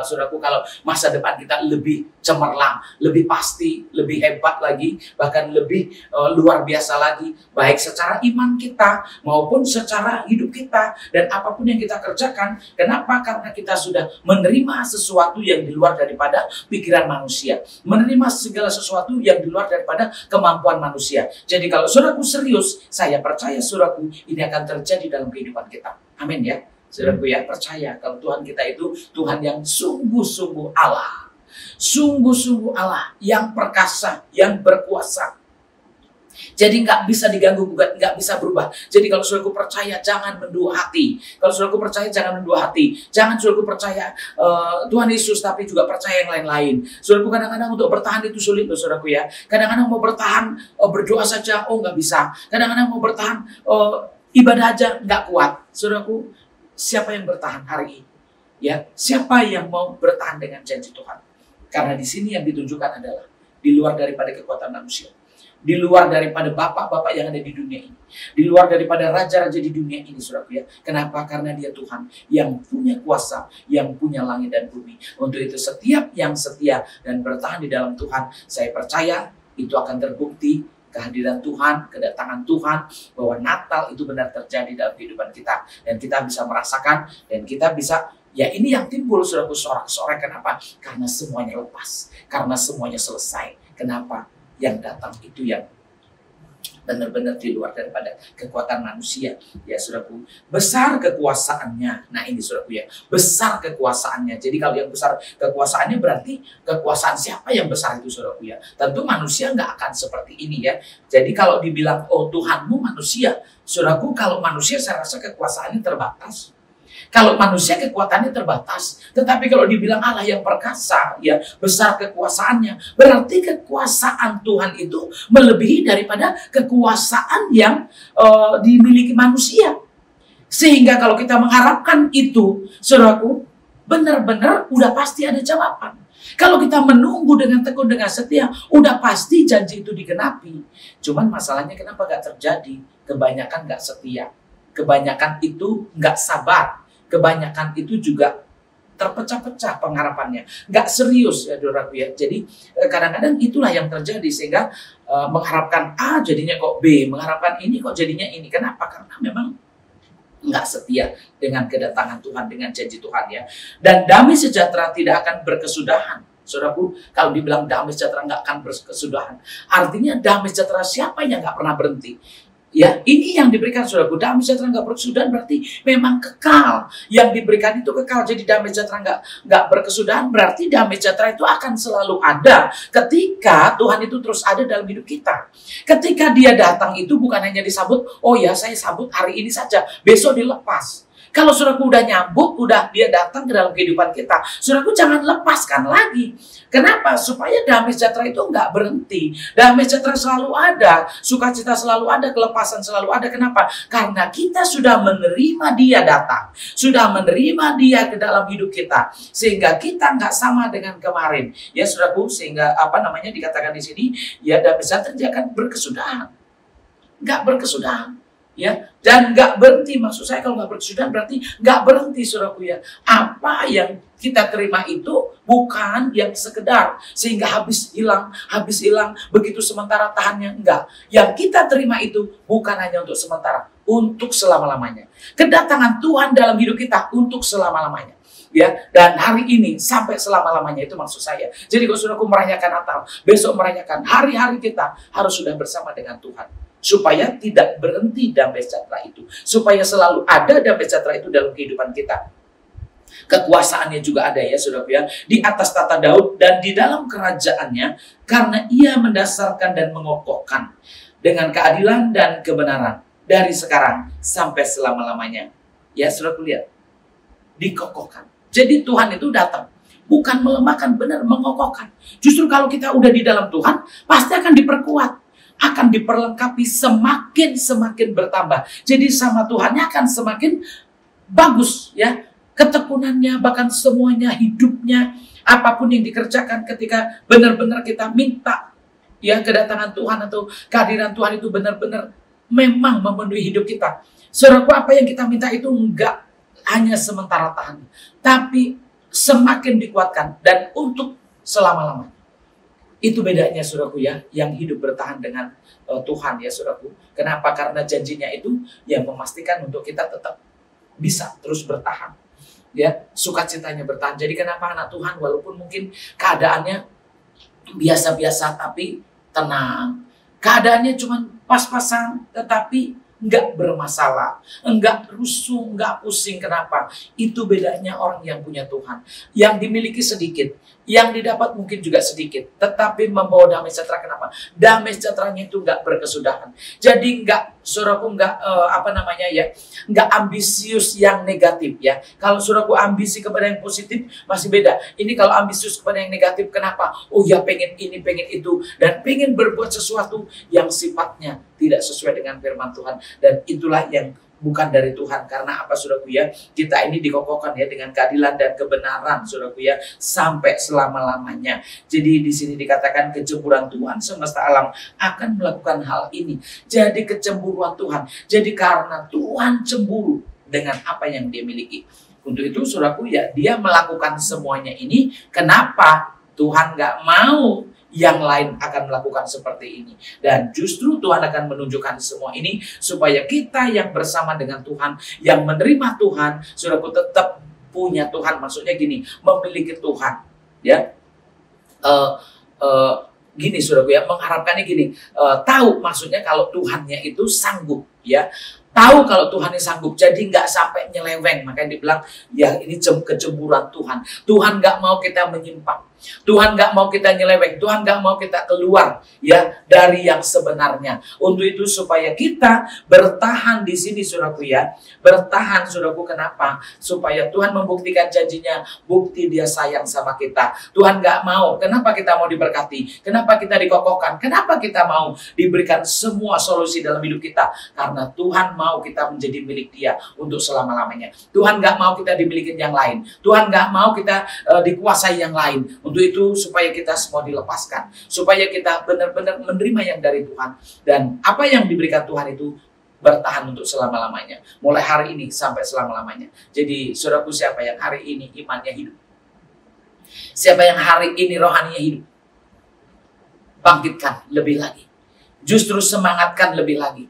saudaraku kalau masa depan kita lebih cemerlang, lebih pasti, lebih hebat lagi, bahkan lebih luar biasa lagi, baik secara iman kita maupun secara hidup kita dan apapun yang kita kerjakan. Kenapa? Karena kita sudah menerima sesuatu yang di luar daripada pikiran manusia, menerima segala sesuatu yang di luar daripada kemampuan manusia. Jadi kalau saudaraku serius, saya percaya saudaraku ini akan terjadi dalam kehidupan kita. Amin ya. Saudaraku ya, percaya kalau Tuhan kita itu Tuhan yang sungguh-sungguh Allah. Sungguh-sungguh Allah yang perkasa, yang berkuasa. Jadi nggak bisa diganggu gugat, nggak bisa berubah. Jadi kalau saudaraku percaya, jangan mendua hati. Kalau saudaraku percaya, jangan mendua hati. Jangan saudaraku percaya Tuhan Yesus, tapi juga percaya yang lain-lain. Saudaraku kadang-kadang untuk bertahan itu sulit loh saudaraku ya. Kadang-kadang mau bertahan berdoa saja, oh nggak bisa. Kadang-kadang mau bertahan ibadah aja nggak kuat. Saudaraku, siapa yang bertahan hari ini? Ya, siapa yang mau bertahan dengan janji Tuhan? Karena di sini yang ditunjukkan adalah di luar daripada kekuatan manusia. Di luar daripada bapak-bapak yang ada di dunia ini. Di luar daripada raja-raja di dunia ini, saudaraku ya. Kenapa? Karena dia Tuhan yang punya kuasa, yang punya langit dan bumi. Untuk itu setiap yang setia dan bertahan di dalam Tuhan, saya percaya itu akan terbukti kehadiran Tuhan, kedatangan Tuhan, bahwa Natal itu benar terjadi dalam kehidupan kita. Dan kita bisa merasakan, dan kita bisa, ya ini yang timbul saudaraku sorak-sorai. Kenapa? Karena semuanya lepas. Karena semuanya selesai. Kenapa? Yang datang itu yang benar-benar di luar daripada kekuatan manusia. Ya saudaraku, besar kekuasaannya. Nah ini saudaraku ya, besar kekuasaannya. Jadi kalau yang besar kekuasaannya berarti kekuasaan siapa yang besar itu saudaraku ya. Tentu manusia nggak akan seperti ini ya. Jadi kalau dibilang oh Tuhanmu manusia, saudaraku kalau manusia saya rasa kekuasaannya terbatas. Kalau manusia kekuatannya terbatas, tetapi kalau dibilang Allah yang perkasa, ya besar kekuasaannya, berarti kekuasaan Tuhan itu melebihi daripada kekuasaan yang dimiliki manusia. Sehingga kalau kita mengharapkan itu, saudaraku, benar-benar udah pasti ada jawaban. Kalau kita menunggu dengan tekun, dengan setia, udah pasti janji itu digenapi. Cuman masalahnya kenapa gak terjadi? Kebanyakan gak setia. Kebanyakan itu gak sabar. Kebanyakan itu juga terpecah-pecah pengharapannya. Gak serius ya saudaraku ya. Jadi kadang-kadang itulah yang terjadi. Sehingga mengharapkan A jadinya kok B. Mengharapkan ini kok jadinya ini. Kenapa? Karena memang nggak setia dengan kedatangan Tuhan, dengan janji Tuhan ya. Dan damai sejahtera tidak akan berkesudahan. Saudaraku, kalau dibilang damai sejahtera nggak akan berkesudahan, artinya damai sejahtera siapa yang nggak pernah berhenti? Ya, ini yang diberikan saudaraku. Damai sejahtera nggak berkesudahan berarti memang kekal. Yang diberikan itu kekal. Jadi damai sejahtera nggak berkesudahan berarti damai sejahtera itu akan selalu ada ketika Tuhan itu terus ada dalam hidup kita. Ketika Dia datang itu bukan hanya disambut, oh ya saya sambut hari ini saja, besok dilepas. Kalau saudaraku udah nyambut, udah Dia datang ke dalam kehidupan kita, saudaraku jangan lepaskan lagi. Kenapa? Supaya damai sejahtera itu nggak berhenti. Damai sejahtera selalu ada, sukacita selalu ada, kelepasan selalu ada. Kenapa? Karena kita sudah menerima Dia datang, sudah menerima Dia ke dalam hidup kita, sehingga kita nggak sama dengan kemarin. Ya saudaraku, sehingga dikatakan di sini, ya damai sejahtera dia akan berkesudahan, nggak berkesudahan. Ya, dan nggak berhenti. Maksud saya kalau nggak berkesudahan berarti nggak berhenti saudaraku ya. Apa yang kita terima itu bukan yang sekedar sehingga habis hilang begitu sementara tahannya, enggak. Yang kita terima itu bukan hanya untuk sementara, untuk selama-lamanya. Kedatangan Tuhan dalam hidup kita untuk selama-lamanya. Ya, dan hari ini sampai selama-lamanya, itu maksud saya. Jadi kalau saudaraku merayakan Natal, besok merayakan hari-hari kita harus sudah bersama dengan Tuhan. Supaya tidak berhenti damai sejahtera itu. Supaya selalu ada damai sejahtera itu dalam kehidupan kita. Kekuasaannya juga ada ya saudara ya. Di atas tata Daud dan di dalam kerajaannya. Karena Ia mendasarkan dan mengokohkan. Dengan keadilan dan kebenaran. Dari sekarang sampai selama-lamanya. Ya saudara lihat. Dikokohkan. Jadi Tuhan itu datang. Bukan melemahkan, benar mengokohkan. Justru kalau kita udah di dalam Tuhan, pasti akan diperkuat. Akan diperlengkapi semakin bertambah. Jadi sama Tuhannya akan semakin bagus ya. Ketekunannya, bahkan semuanya, hidupnya, apapun yang dikerjakan ketika benar-benar kita minta ya kedatangan Tuhan atau kehadiran Tuhan itu benar-benar memang memenuhi hidup kita. Saudaraku, apa yang kita minta itu enggak hanya sementara tahan, tapi semakin dikuatkan dan untuk selama-lamanya. Itu bedanya saudaraku ya, yang hidup bertahan dengan Tuhan ya saudaraku. Kenapa? Karena janjinya itu yang memastikan untuk kita tetap bisa terus bertahan. Ya, sukacitanya bertahan. Jadi kenapa anak Tuhan walaupun mungkin keadaannya biasa-biasa tapi tenang. Keadaannya cuma pas-pasan tetapi enggak bermasalah, enggak rusuh, enggak pusing. Kenapa? Itu bedanya orang yang punya Tuhan. Yang dimiliki sedikit, yang didapat mungkin juga sedikit, tetapi membawa damai sejahtera. Kenapa? Damai sejahteranya itu enggak berkesudahan. Jadi enggak, saudaraku enggak enggak ambisius yang negatif ya. Kalau saudaraku ambisi kepada yang positif masih beda. Ini kalau ambisius kepada yang negatif, kenapa? Oh ya, pengen ini, pengen itu, dan pengen berbuat sesuatu yang sifatnya tidak sesuai dengan firman Tuhan. Dan itulah yang bukan dari Tuhan. Karena apa saudaraku ya? Kita ini dikokohkan ya dengan keadilan dan kebenaran saudaraku ya, sampai selama-lamanya. Jadi di sini dikatakan kecemburuan Tuhan semesta alam akan melakukan hal ini. Jadi kecemburuan Tuhan. Jadi karena Tuhan cemburu dengan apa yang Dia miliki. Untuk itu saudaraku ya, Dia melakukan semuanya ini. Kenapa? Tuhan gak mau yang lain akan melakukan seperti ini. Dan justru Tuhan akan menunjukkan semua ini supaya kita yang bersama dengan Tuhan, yang menerima Tuhan, saudaraku tetap punya Tuhan. Maksudnya gini, memiliki Tuhan. Ya, gini saudaraku ya, mengharapkannya gini, tahu maksudnya kalau Tuhannya itu sanggup ya. Tahu kalau Tuhan ini sanggup, jadi nggak sampai nyeleweng. Makanya dibilang, ya ini kecemburuan Tuhan. Tuhan nggak mau kita menyimpang. Tuhan nggak mau kita nyeleweng. Tuhan nggak mau kita keluar ya dari yang sebenarnya. Untuk itu supaya kita bertahan di sini saudaraku ya. Bertahan saudaraku, kenapa? Supaya Tuhan membuktikan janjinya. Bukti Dia sayang sama kita. Tuhan nggak mau. Kenapa kita mau diberkati? Kenapa kita dikokohkan? Kenapa kita mau diberikan semua solusi dalam hidup kita? Karena Tuhan mau kita menjadi milik Dia untuk selama-lamanya. Tuhan nggak mau kita dimiliki yang lain. Tuhan nggak mau kita dikuasai yang lain. Untuk itu supaya kita semua dilepaskan, supaya kita benar-benar menerima yang dari Tuhan, dan apa yang diberikan Tuhan itu bertahan untuk selama-lamanya, mulai hari ini sampai selama-lamanya. Jadi saudaraku, siapa yang hari ini imannya hidup, siapa yang hari ini rohaninya hidup, bangkitkan lebih lagi, justru semangatkan lebih lagi,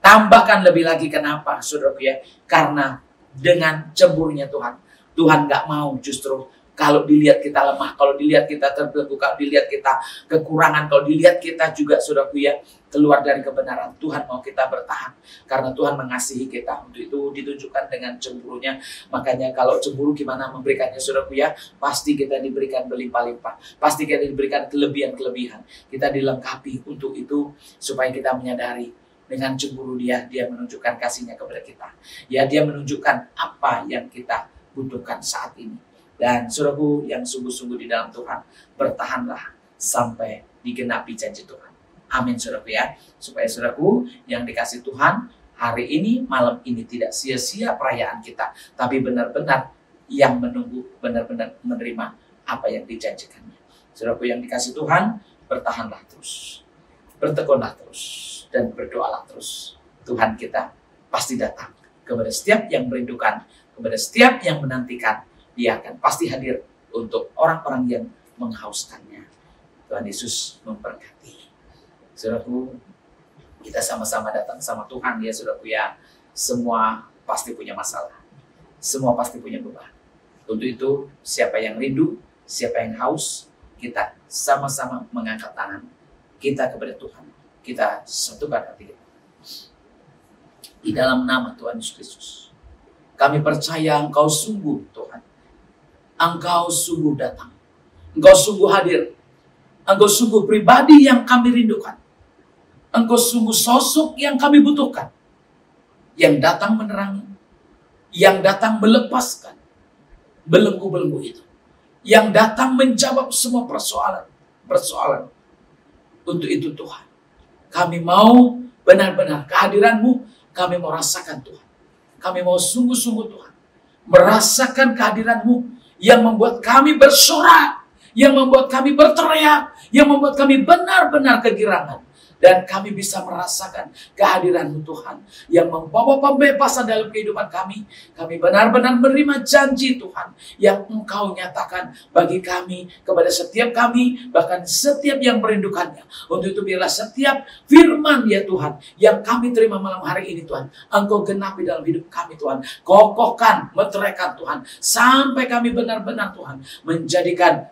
tambahkan lebih lagi. Kenapa saudaraku ya? Karena dengan cemburunya Tuhan, Tuhan gak mau justru kalau dilihat kita lemah, kalau dilihat kita terbelenggu, kalau dilihat kita kekurangan, kalau dilihat kita juga saudaraku ya keluar dari kebenaran. Tuhan mau kita bertahan karena Tuhan mengasihi kita. Untuk itu ditunjukkan dengan cemburunya. Makanya kalau cemburu gimana memberikannya saudaraku ya? Pasti kita diberikan berlimpah-limpah, pasti kita diberikan kelebihan-kelebihan, kita dilengkapi. Untuk itu supaya kita menyadari dengan cemburu dia menunjukkan kasihnya kepada kita. Ya, dia menunjukkan apa yang kita butuhkan saat ini. Dan saudaraku yang sungguh-sungguh di dalam Tuhan, bertahanlah sampai digenapi janji Tuhan. Amin saudaraku ya. Supaya saudaraku yang dikasih Tuhan, hari ini, malam ini tidak sia-sia perayaan kita, tapi benar-benar yang menunggu, benar-benar menerima apa yang dijanjikannya. Saudaraku yang dikasih Tuhan, bertahanlah terus, bertekunlah terus, dan berdoalah terus. Tuhan kita pasti datang kepada setiap yang merindukan, kepada setiap yang menantikan. Dia akan pasti hadir untuk orang-orang yang menghauskannya. Tuhan Yesus memberkati. Saudaraku, kita sama-sama datang sama Tuhan ya saudaraku ya. Semua pasti punya masalah, semua pasti punya beban. Untuk itu, siapa yang rindu, siapa yang haus, kita sama-sama mengangkat tangan kita kepada Tuhan. Kita satukan hati kita. Di dalam nama Tuhan Yesus Kristus, kami percaya Engkau sungguh Tuhan. Engkau sungguh datang. Engkau sungguh hadir. Engkau sungguh pribadi yang kami rindukan. Engkau sungguh sosok yang kami butuhkan. Yang datang menerangi. Yang datang melepaskan belenggu-belenggu itu. Yang datang menjawab semua persoalan. Untuk itu Tuhan, kami mau benar-benar kehadiran-Mu. Kami mau rasakan Tuhan. Kami mau sungguh-sungguh Tuhan merasakan kehadiran-Mu yang membuat kami bersorak, yang membuat kami berteriak, yang membuat kami benar-benar kegirangan. Dan kami bisa merasakan kehadiran-Mu Tuhan yang membawa pembebasan dalam kehidupan kami. Kami benar-benar menerima janji Tuhan yang Engkau nyatakan bagi kami, kepada setiap kami, bahkan setiap yang merindukannya. Untuk itu biarlah setiap firman ya Tuhan yang kami terima malam hari ini Tuhan, Engkau genapi dalam hidup kami Tuhan. Kokohkan, meteraikan Tuhan, sampai kami benar-benar Tuhan menjadikan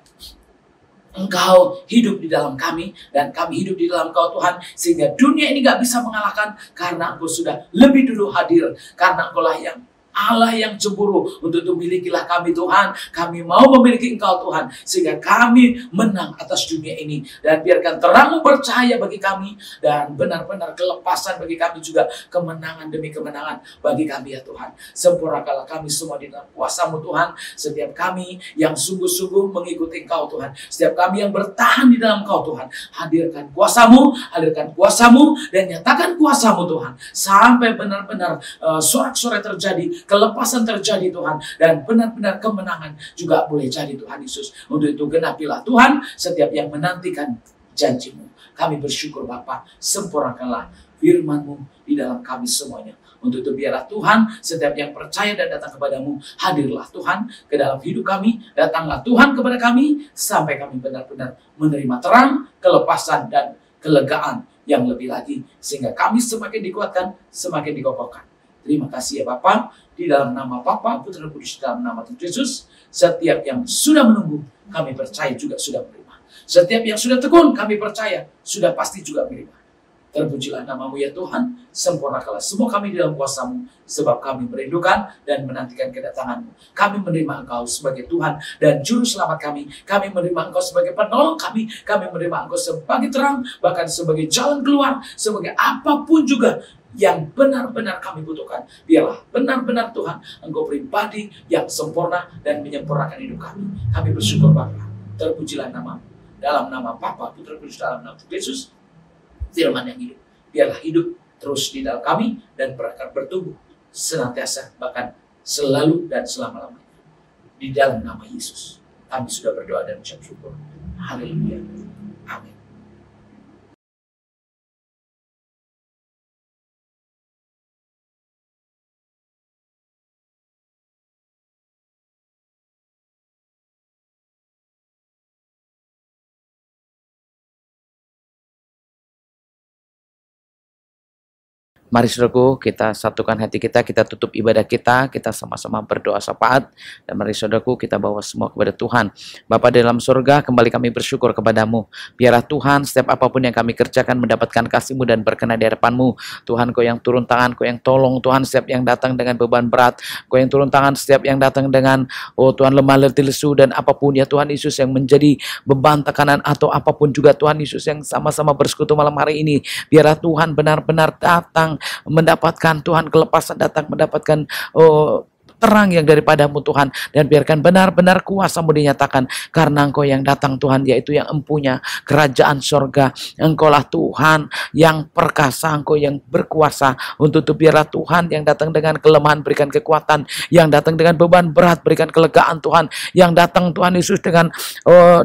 Engkau hidup di dalam kami, dan kami hidup di dalam Engkau Tuhan, sehingga dunia ini gak bisa mengalahkan, karena Engkau sudah lebih dulu hadir, karena Engkau lah yang Allah yang cemburu. Untuk itu milikilah kami Tuhan. Kami mau memiliki Engkau Tuhan, sehingga kami menang atas dunia ini. Dan biarkan terang-Mu bercahaya bagi kami, dan benar-benar kelepasan bagi kami juga, kemenangan demi kemenangan bagi kami ya Tuhan. Sempurnakanlah kami semua di dalam kuasa-Mu Tuhan. Setiap kami yang sungguh-sungguh mengikuti Engkau Tuhan, setiap kami yang bertahan di dalam Engkau Tuhan, hadirkan kuasa-Mu, dan nyatakan kuasa-Mu Tuhan, sampai benar-benar sorak-sorai terjadi, kelepasan terjadi Tuhan, dan benar-benar kemenangan juga boleh jadi Tuhan Yesus. Untuk itu genapilah Tuhan setiap yang menantikan janji-Mu. Kami bersyukur Bapa, sempurnakanlah firman-Mu di dalam kami semuanya. Untuk itu biarlah Tuhan setiap yang percaya dan datang kepada-Mu, hadirlah Tuhan ke dalam hidup kami, datanglah Tuhan kepada kami, sampai kami benar-benar menerima terang, kelepasan, dan kelegaan yang lebih lagi, sehingga kami semakin dikuatkan, semakin dikokohkan. Terima kasih ya Bapa, di dalam nama Bapa, Putra dan Kudus, dalam nama Tuhan Yesus. Setiap yang sudah menunggu, kami percaya juga sudah menerima. Setiap yang sudah tekun, kami percaya sudah pasti juga menerima. Terpujilah nama-Mu ya Tuhan, sempurnakanlah semua kami di dalam kuasa-Mu, sebab kami merindukan dan menantikan kedatangan-Mu. Kami menerima Engkau sebagai Tuhan dan Juru Selamat kami menerima Engkau sebagai penolong kami menerima Engkau sebagai terang, bahkan sebagai jalan keluar, sebagai apapun juga yang benar-benar kami butuhkan. Biarlah benar-benar Tuhan, Engkau pribadi yang sempurna dan menyempurnakan hidup kami. Kami bersyukur Bapa, terpujilah nama-Mu. Dalam nama Bapa, Putra, Kudus, dalam nama Yesus, firman yang hidup, biarlah hidup terus di dalam kami dan berakar bertumbuh senantiasa, bahkan selalu dan selama-lamanya. Di dalam nama Yesus Kami sudah berdoa dan mengucap syukur. Haleluya. Amin. Mari saudaraku, kita satukan hati kita tutup ibadah kita sama-sama berdoa syafaat. Dan mari saudaraku, kita bawa semua kepada Tuhan. Bapa dalam surga, kembali kami bersyukur kepadamu. Biarlah Tuhan, setiap apapun yang kami kerjakan mendapatkan kasih-Mu dan berkenan di hadapan-Mu. Tuhan, Kau yang turun tangan, Kau yang tolong. Tuhan, setiap yang datang dengan beban berat, Kau yang turun tangan setiap yang datang dengan, oh Tuhan, lemah letih lesu dan apapun ya Tuhan Yesus yang menjadi beban tekanan atau apapun juga Tuhan Yesus yang sama-sama bersekutu malam hari ini. Biarlah Tuhan benar-benar datang mendapatkan Tuhan kelepasan, datang mendapatkan terang yang daripadamu Tuhan, dan biarkan benar-benar kuasa-Mu dinyatakan, karena Engkau yang datang Tuhan, yaitu yang empunya kerajaan sorga. Engkaulah Tuhan yang perkasa, Engkau yang berkuasa untuk itu. Biarlah Tuhan yang datang dengan kelemahan berikan kekuatan, yang datang dengan beban berat berikan kelegaan Tuhan, yang datang Tuhan Yesus dengan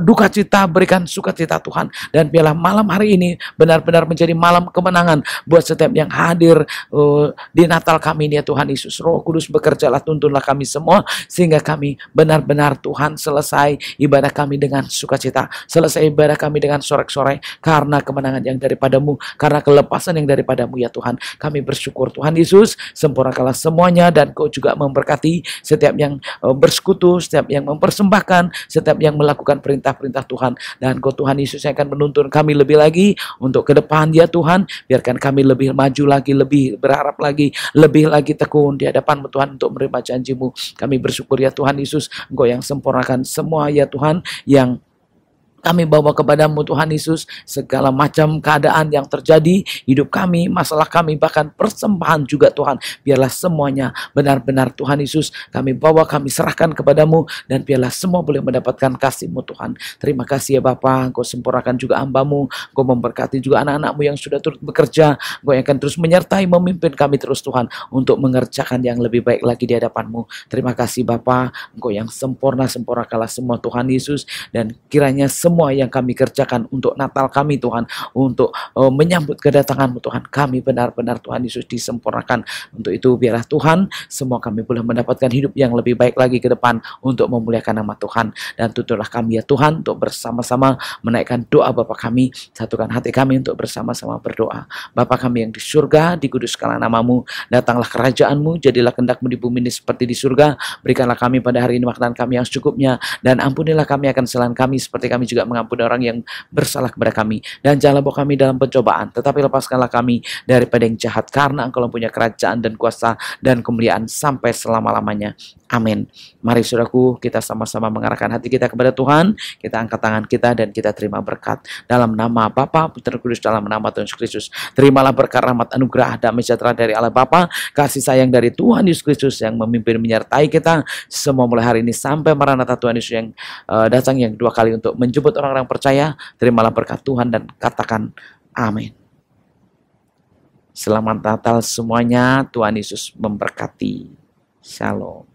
duka cita berikan sukacita Tuhan. Dan biarlah malam hari ini benar-benar menjadi malam kemenangan buat setiap yang hadir di Natal kami ini ya Tuhan Yesus. Roh Kudus bekerjalah, tuntunlah kami semua, sehingga kami benar-benar Tuhan selesai ibadah kami dengan sukacita, selesai ibadah kami dengan sorak-sorai, karena kemenangan yang daripadamu, karena kelepasan yang daripadamu ya Tuhan. Kami bersyukur Tuhan Yesus, sempurnakanlah semuanya, dan Kau juga memberkati setiap yang bersekutu, setiap yang mempersembahkan, setiap yang melakukan perintah-perintah Tuhan. Dan Kau Tuhan Yesus yang akan menuntun kami lebih lagi untuk ke depan ya Tuhan. Biarkan kami lebih maju lagi, lebih berharap lagi, lebih lagi tekun di hadapan-Mu Tuhan untuk menerima janji-Mu. Kami bersyukur ya Tuhan Yesus, Engkau yang sempurnakan semua ya Tuhan, yang kami bawa kepadamu Tuhan Yesus, segala macam keadaan yang terjadi, hidup kami, masalah kami, bahkan persembahan juga Tuhan. Biarlah semuanya benar-benar Tuhan Yesus kami bawa, kami serahkan kepadamu, dan biarlah semua boleh mendapatkan kasih-Mu Tuhan. Terima kasih ya Bapa, Engkau sempurnakan juga hamba-Mu, Engkau memberkati juga anak-anak-Mu yang sudah turut bekerja, Engkau yang akan terus menyertai, memimpin kami terus Tuhan, untuk mengerjakan yang lebih baik lagi di hadapan-Mu. Terima kasih Bapa, Engkau yang sempurna, sempurnakanlah semua Tuhan Yesus, dan kiranya semua yang kami kerjakan untuk Natal kami Tuhan, untuk menyambut kedatangan-Mu Tuhan, kami benar-benar Tuhan Yesus disempurnakan. Untuk itu biarlah Tuhan semua kami boleh mendapatkan hidup yang lebih baik lagi ke depan untuk memuliakan nama Tuhan. Dan tuntunlah kami ya Tuhan untuk bersama-sama menaikkan doa Bapa kami, satukan hati kami untuk bersama-sama berdoa. Bapa kami yang di surga, dikuduskanlah nama-Mu, datanglah kerajaan-Mu, jadilah kehendak-Mu di bumi ini seperti di surga. Berikanlah kami pada hari ini makanan kami yang secukupnya, dan ampunilah kami akan kesalahan kami seperti kami juga mengampuni orang yang bersalah kepada kami. Dan janganlah bawa kami dalam pencobaan, tetapi lepaskanlah kami daripada yang jahat, karena Engkau punya kerajaan dan kuasa dan kemuliaan sampai selama-lamanya. Amin. Mari saudaraku, kita sama-sama mengarahkan hati kita kepada Tuhan, kita angkat tangan kita dan kita terima berkat. Dalam nama Bapa, Putra, Kudus, dalam nama Tuhan Yesus Kristus. Terimalah berkat, rahmat, anugerah, damai sejahtera dari Allah Bapa, kasih sayang dari Tuhan Yesus Kristus yang memimpin menyertai kita semua mulai hari ini sampai Maranatha Tuhan Yesus yang datang yang kedua kali untuk menjemput orang-orang percaya. Terimalah berkat Tuhan dan katakan amin. Selamat Natal semuanya, Tuhan Yesus memberkati. Shalom.